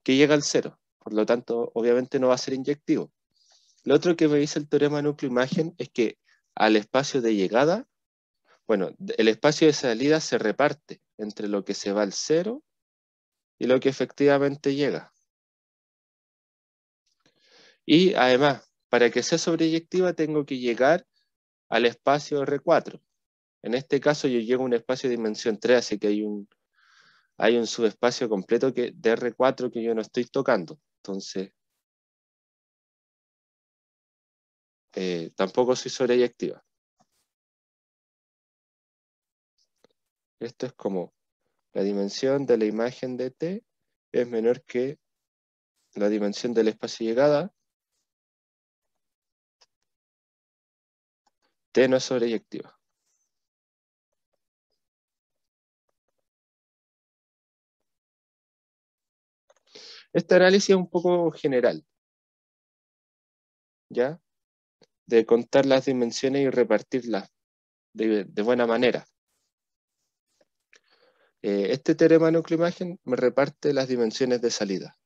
que llega al 0. Por lo tanto, obviamente no va a ser inyectivo. Lo otro que me dice el teorema núcleo-imagen es que al espacio de llegada, bueno, el espacio de salida se reparte entre lo que se va al 0 y lo que efectivamente llega. Y además, para que sea sobreyectiva tengo que llegar al espacio R4. En este caso yo llego a un espacio de dimensión 3, así que hay un subespacio completo de R4 que yo no estoy tocando. Entonces, tampoco soy sobreyectiva. Esto es como la dimensión de la imagen de T es menor que la dimensión del espacio de llegada. T no es sobreyectiva. Este análisis es un poco general, ¿ya? De contar las dimensiones y repartirlas de buena manera. Este teorema de núcleo-imagen me reparte las dimensiones de salida.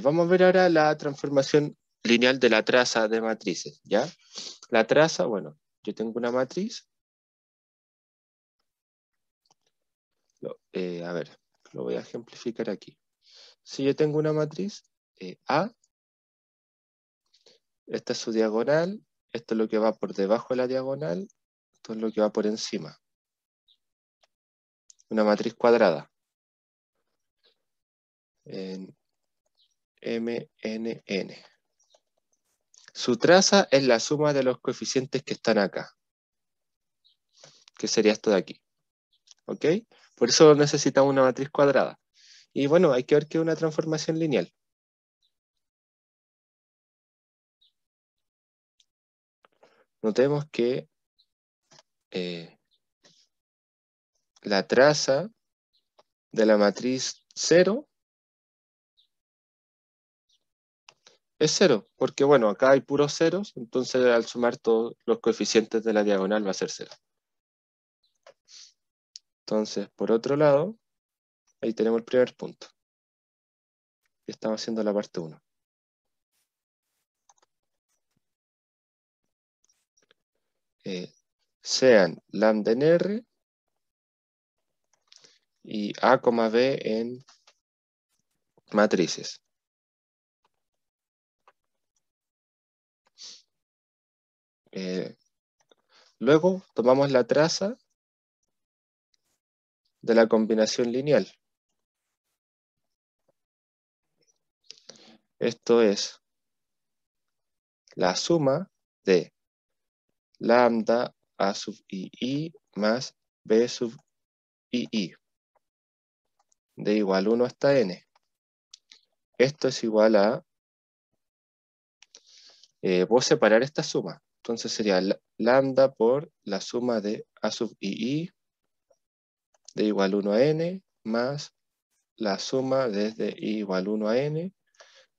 Vamos a ver ahora la transformación lineal de la traza de matrices, ¿ya? La traza, bueno, yo tengo una matriz. A ver, lo voy a ejemplificar aquí. Si yo tengo una matriz A, esta es su diagonal, esto es lo que va por debajo de la diagonal, esto es lo que va por encima. Una matriz cuadrada. En MNN. Su traza es la suma de los coeficientes que están acá, que sería esto de aquí. ¿Ok? Por eso necesitamos una matriz cuadrada. Y bueno, hay que ver que es una transformación lineal. Notemos que la traza de la matriz 0 es 0, porque bueno, acá hay puros ceros, entonces al sumar todos los coeficientes de la diagonal va a ser 0. Entonces, por otro lado, ahí tenemos el primer punto. Y estamos haciendo la parte 1. Sean lambda en R y A, B en matrices. Luego tomamos la traza de la combinación lineal. Esto es la suma de lambda A sub I más B sub I de igual 1 hasta n. Esto es igual a, puedo separar esta suma. Entonces sería lambda por la suma de A sub I de igual 1 a n más la suma desde I igual 1 a n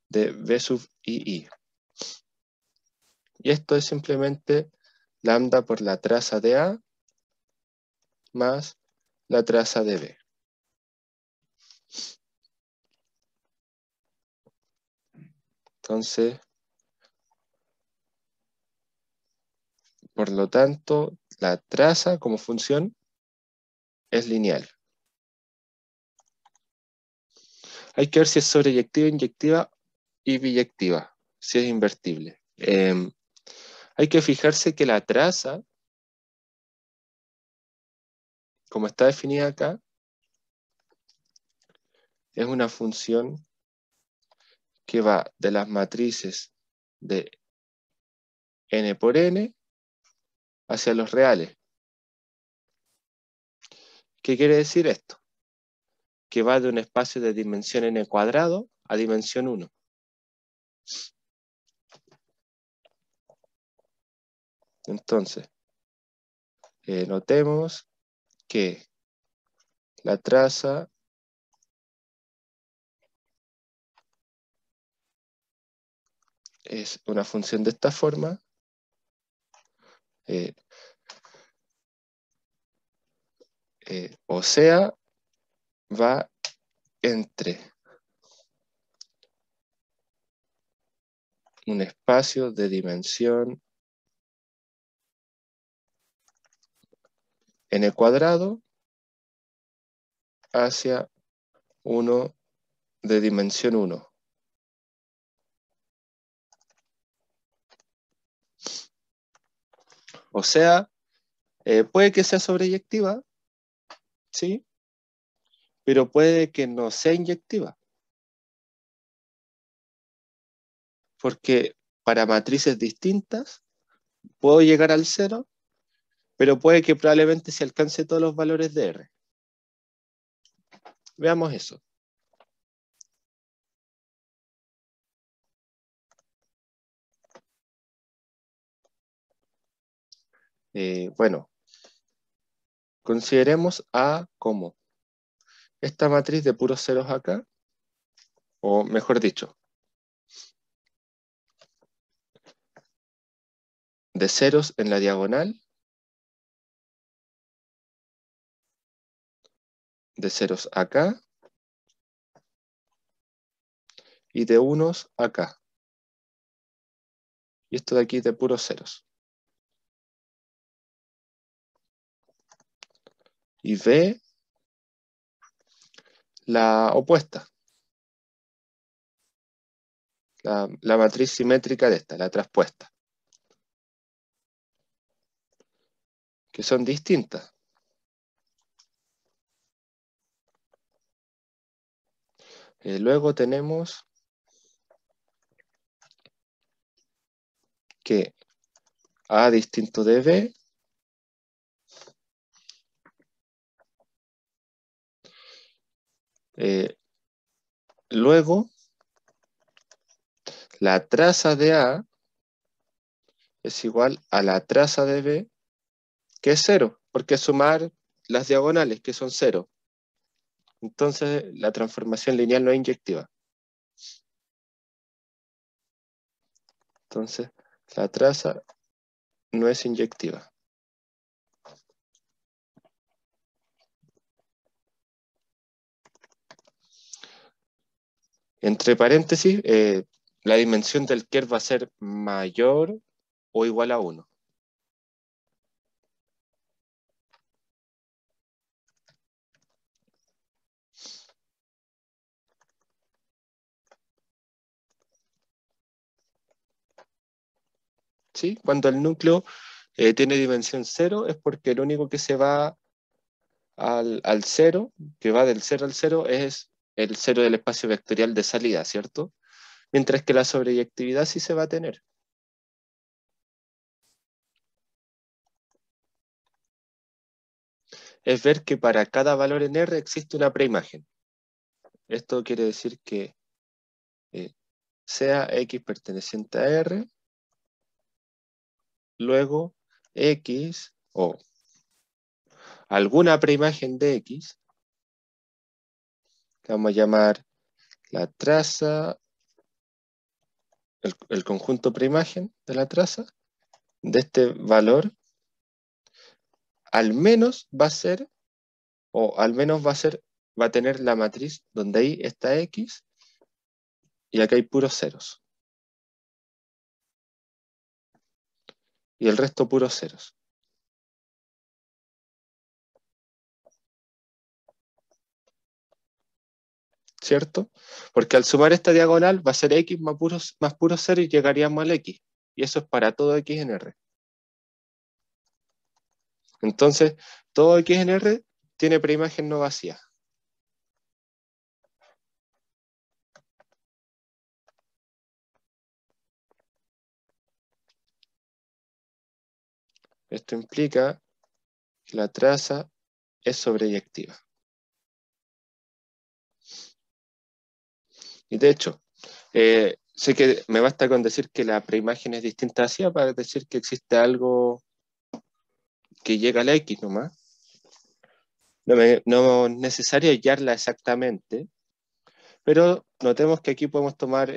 de B sub I. Y esto es simplemente lambda por la traza de A más la traza de B. Entonces, por lo tanto, la traza como función es lineal. Hay que ver si es sobreyectiva, inyectiva y biyectiva, si es invertible. Hay que fijarse que la traza, como está definida acá, es una función que va de las matrices de n por n hacia los reales. ¿Qué quiere decir esto? Que va de un espacio de dimensión n cuadrado a dimensión 1. Entonces, notemos que la traza es una función de esta forma. O sea, va entre un espacio de dimensión n cuadrado hacia uno de dimensión 1. O sea, puede que sea sobreyectiva, ¿sí? Pero puede que no sea inyectiva. Porque para matrices distintas puedo llegar al 0, pero puede que probablemente se alcance todos los valores de R. Veamos eso. Bueno, consideremos A como esta matriz de puros ceros acá, o mejor dicho, de ceros en la diagonal, de ceros acá, y de unos acá. Y esto de aquí de puros ceros. Y B, la opuesta. la matriz simétrica de esta, la traspuesta, que son distintas. Luego tenemos que A distinto de B luego la traza de A es igual a la traza de B, que es 0, porque sumar las diagonales, que son 0. Entonces la transformación lineal no es inyectiva. Entonces la traza no es inyectiva. Entre paréntesis, la dimensión del kerr va a ser mayor o igual a 1. ¿Sí? Cuando el núcleo tiene dimensión 0 es porque el único que se va al 0, que va del 0 al 0, es el 0 del espacio vectorial de salida, ¿cierto? Mientras que la sobreyectividad sí se va a tener. Es ver que para cada valor en R existe una preimagen. Esto quiere decir que sea X perteneciente a R, luego X o alguna preimagen de X, que vamos a llamar la traza, el conjunto preimagen de la traza, de este valor, al menos va a ser, o al menos va a tener la matriz donde ahí está X y acá hay puros ceros. Y el resto puros ceros. ¿Cierto? Porque al sumar esta diagonal va a ser X más puros ceros y llegaríamos al X. Y eso es para todo X en R. Entonces, todo X en R tiene preimagen no vacía. Esto implica que la traza es sobreyectiva. Y de hecho, sé que me basta con decir que la preimagen es distinta así para decir que existe algo que llega a la X nomás. No es necesario hallarla exactamente, pero notemos que aquí podemos tomar,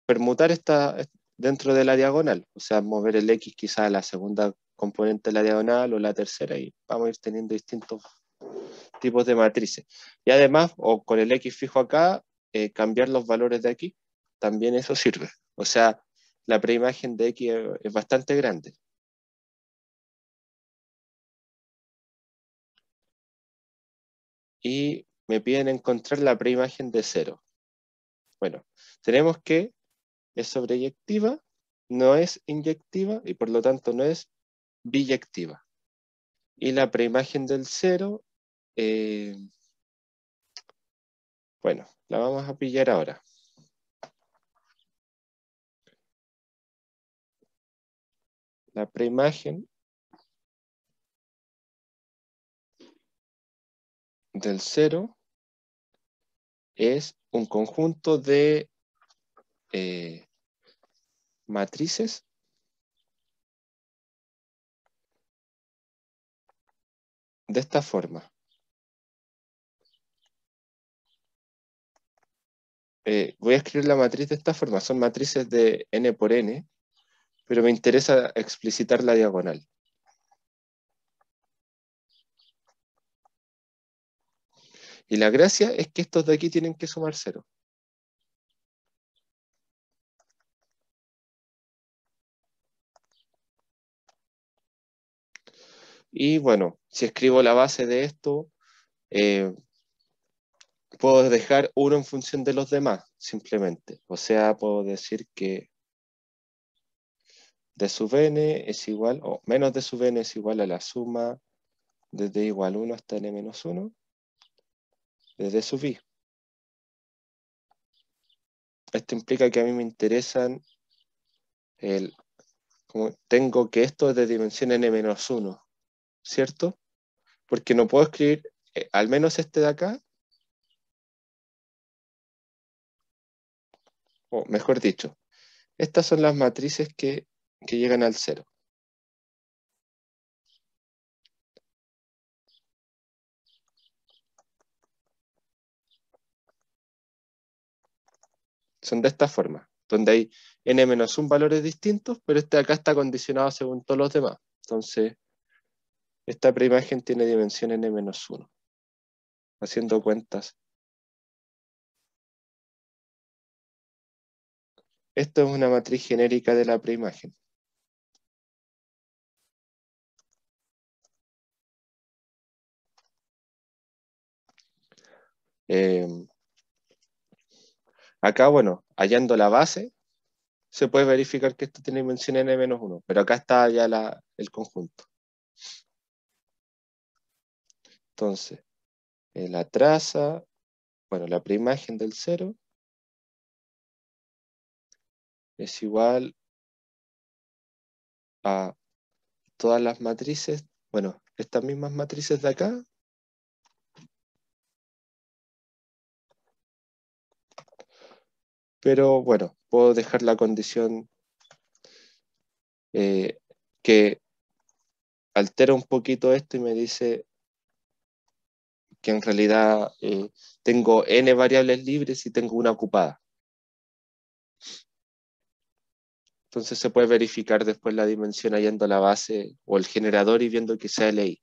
permutar esta dentro de la diagonal, o sea, mover el X quizá a la segunda componente de la diagonal o la tercera y vamos a ir teniendo distintos tipos de matrices. Y además, o con el X fijo acá, cambiar los valores de aquí, también eso sirve. O sea, la preimagen de X es bastante grande. Y me piden encontrar la preimagen de 0. Bueno, tenemos que es sobreyectiva, no es inyectiva y por lo tanto no es biyectiva. Y la preimagen del 0, bueno, la vamos a pillar ahora. La preimagen del 0 es un conjunto de matrices de esta forma. Voy a escribir la matriz de esta forma. Son matrices de n por n, pero me interesa explicitar la diagonal. Y la gracia es que estos de aquí tienen que sumar 0. Y bueno, si escribo la base de esto, puedo dejar uno en función de los demás, simplemente. O sea, puedo decir que d sub n es igual, o menos d sub n es igual a la suma de d igual 1 hasta n menos 1 de d sub i. Esto implica que a mí me interesan como tengo que esto es de dimensión n menos 1, ¿cierto? Porque no puedo escribir, al menos este de acá, o mejor dicho, estas son las matrices que llegan al cero. Son de esta forma, donde hay n-1 valores distintos, pero este de acá está condicionado según todos los demás. Entonces, esta preimagen tiene dimensión n-1, haciendo cuentas. Esto es una matriz genérica de la preimagen. Eh, Acá, bueno, hallando la base, se puede verificar que esto tiene dimensión n-1, pero acá está ya el conjunto. Entonces, la traza, bueno, la preimagen del cero es igual a todas las matrices, bueno, estas mismas matrices de acá, pero bueno, puedo dejar la condición que altera un poquito esto y me dice que en realidad tengo n variables libres y tengo una ocupada. Entonces se puede verificar después la dimensión hallando la base o el generador y viendo que sea LI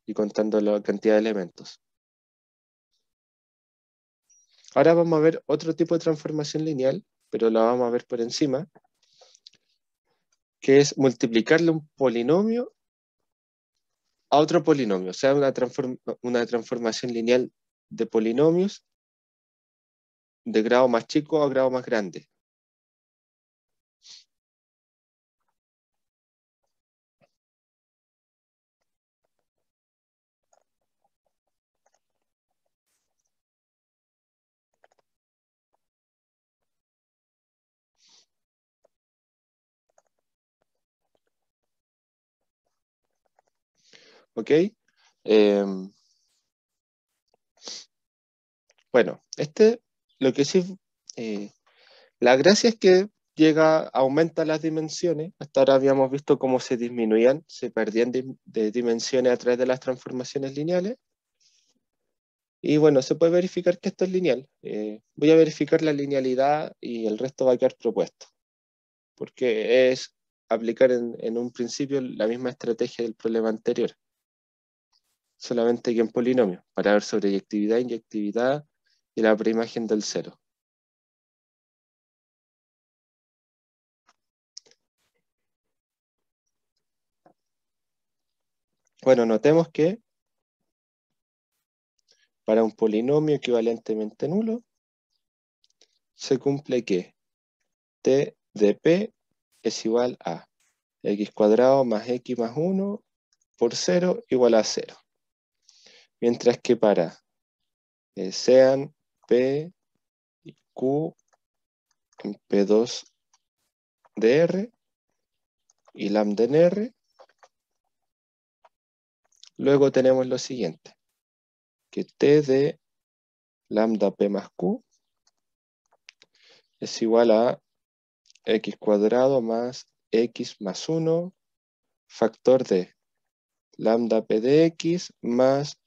y contando la cantidad de elementos. Ahora vamos a ver otro tipo de transformación lineal, pero la vamos a ver por encima, que es multiplicarle un polinomio a otro polinomio, o sea, una transformación lineal de polinomios de grado más chico a grado más grande. ¿Ok? Bueno, lo que sí, eh, la gracia es que aumenta las dimensiones. Hasta ahora habíamos visto cómo se disminuían, se perdían de dimensiones a través de las transformaciones lineales. Y bueno, se puede verificar que esto es lineal. Voy a verificar la linealidad y el resto va a quedar propuesto, porque es aplicar en un principio la misma estrategia del problema anterior, solamente que en polinomio, para ver sobreyectividad, inyectividad y la preimagen del cero. Bueno, notemos que para un polinomio equivalentemente nulo, se cumple que t de p es igual a x cuadrado más x más 1 por 0 igual a 0. Mientras que para sean p y q en p2 de r y lambda en r, luego tenemos lo siguiente, que t de lambda p más q es igual a x cuadrado más x más 1 factor de lambda p de x más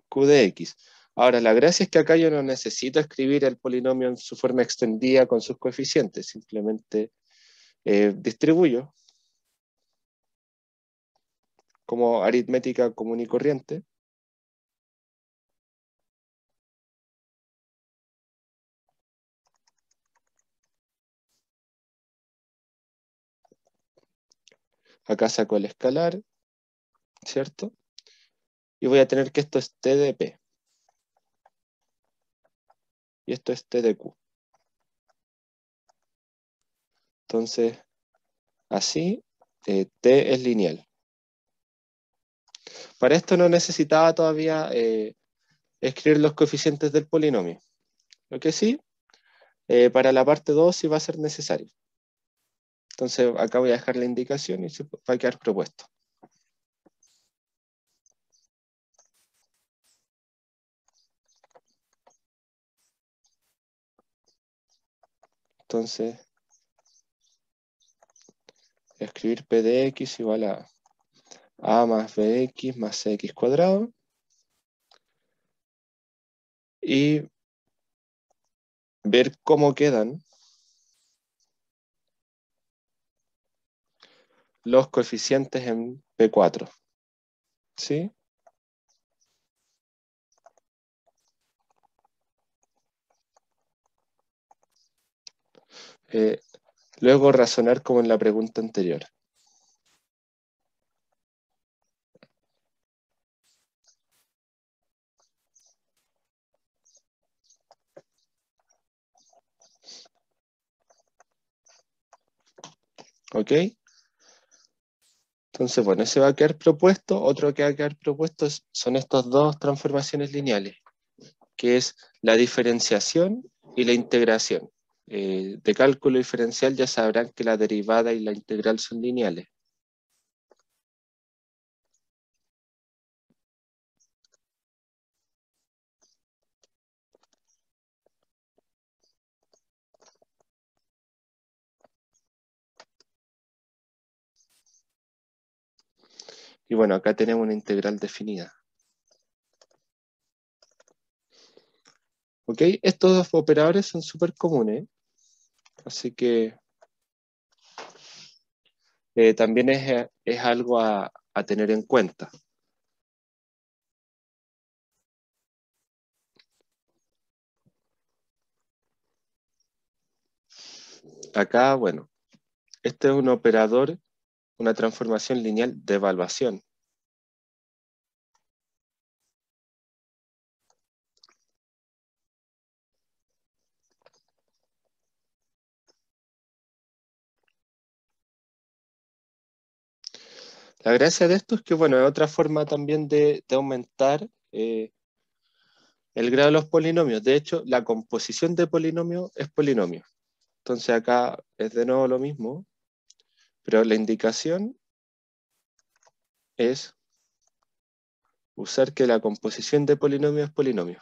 q de x. Ahora, la gracia es que acá yo no necesito escribir el polinomio en su forma extendida con sus coeficientes, simplemente distribuyo como aritmética común y corriente. Acá saco el escalar, ¿cierto? Y voy a tener que esto es t de p. y esto es T de Q. Entonces, así, T es lineal. Para esto no necesitaba todavía escribir los coeficientes del polinomio. Lo que sí, para la parte 2 sí va a ser necesario. Entonces, acá voy a dejar la indicación y se va a quedar propuesto. Entonces, escribir P de X igual a más B de X más CX cuadrado. Y ver cómo quedan los coeficientes en P4. ¿Sí? Eh, Luego razonar como en la pregunta anterior. ¿Ok? Entonces, bueno, ese va a quedar propuesto. Otro que va a quedar propuesto son estas dos transformaciones lineales, que es la diferenciación y la integración. De cálculo diferencial ya sabrán que la derivada y la integral son lineales. Y bueno, acá tenemos una integral definida. ¿Ok? Estos dos operadores son súper comunes, así que también es algo a tener en cuenta. Acá, bueno, este es un operador, una transformación lineal de evaluación. La gracia de esto es que, bueno, es otra forma también de aumentar el grado de los polinomios. De hecho, la composición de polinomio es polinomio. Entonces acá es de nuevo lo mismo, pero la indicación es usar que la composición de polinomio es polinomio.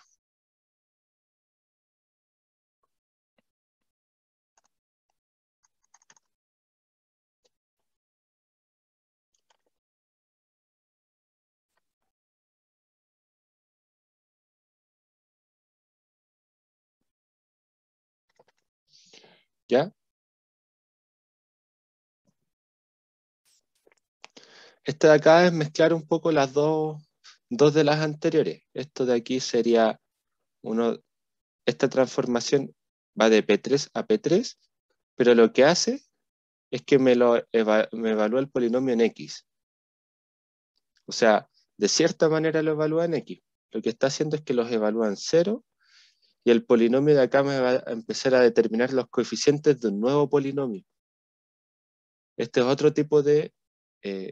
¿Ya? Este de acá es mezclar un poco las dos de las anteriores. Esto de aquí sería uno, esta transformación va de P3 a P3, pero lo que hace es que me evalúa el polinomio en X. O sea, de cierta manera lo evalúa en X. Lo que está haciendo es que los evalúa en cero y el polinomio de acá me va a empezar a determinar los coeficientes de un nuevo polinomio. Este es otro tipo de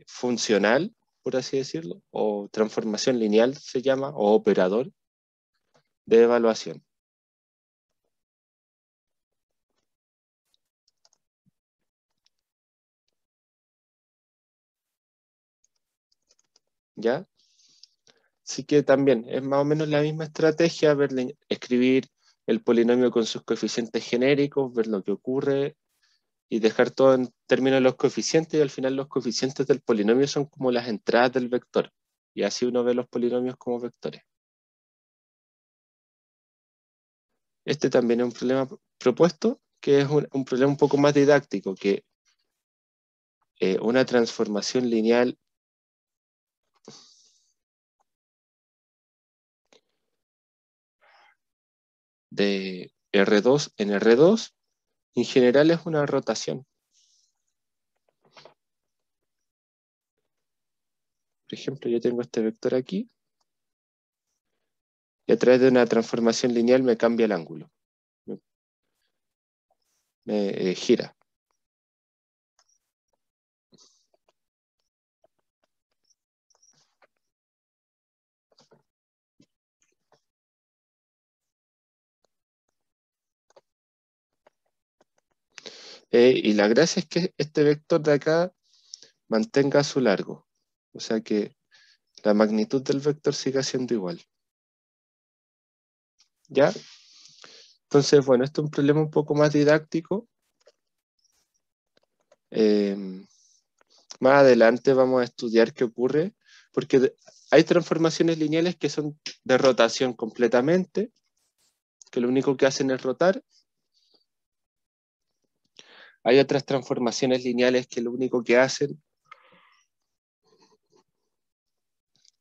funcional, por así decirlo, o transformación lineal se llama, o operador de evaluación. ¿Ya? Así que también es más o menos la misma estrategia, escribir el polinomio con sus coeficientes genéricos, ver lo que ocurre y dejar todo en términos de los coeficientes, y al final los coeficientes del polinomio son como las entradas del vector. Y así uno ve los polinomios como vectores. Este también es un problema propuesto, que es un problema un poco más didáctico, que una transformación lineal de R2 en R2 en general es una rotación. Por ejemplo, yo tengo este vector aquí y a través de una transformación lineal me cambia el ángulo. gira. Y la gracia es que este vector de acá mantenga su largo. O sea que la magnitud del vector siga siendo igual. ¿Ya? Entonces, bueno, esto es un problema un poco más didáctico. Más adelante vamos a estudiar qué ocurre, porque hay transformaciones lineales que son de rotación completamente, que lo único que hacen es rotar. Hay otras transformaciones lineales que lo único que hacen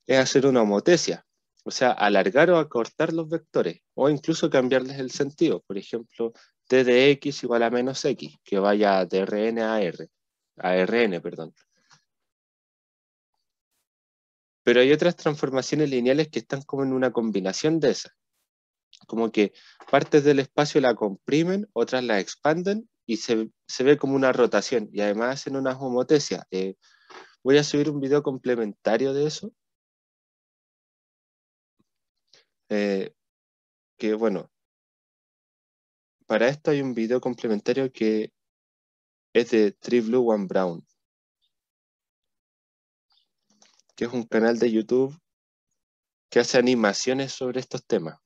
es hacer una homotecia, o sea, alargar o acortar los vectores, o incluso cambiarles el sentido. Por ejemplo, t de x igual a menos x, que vaya de Rn a Rn, perdón. Pero hay otras transformaciones lineales que están como en una combinación de esas. Como que partes del espacio la comprimen, otras la expanden y se ve como una rotación. Y además hacen unas homotecias. Voy a subir un video complementario de eso. eh, que bueno, para esto hay un video complementario que es de Tree Blue One Brown, que es un canal de YouTube que hace animaciones sobre estos temas.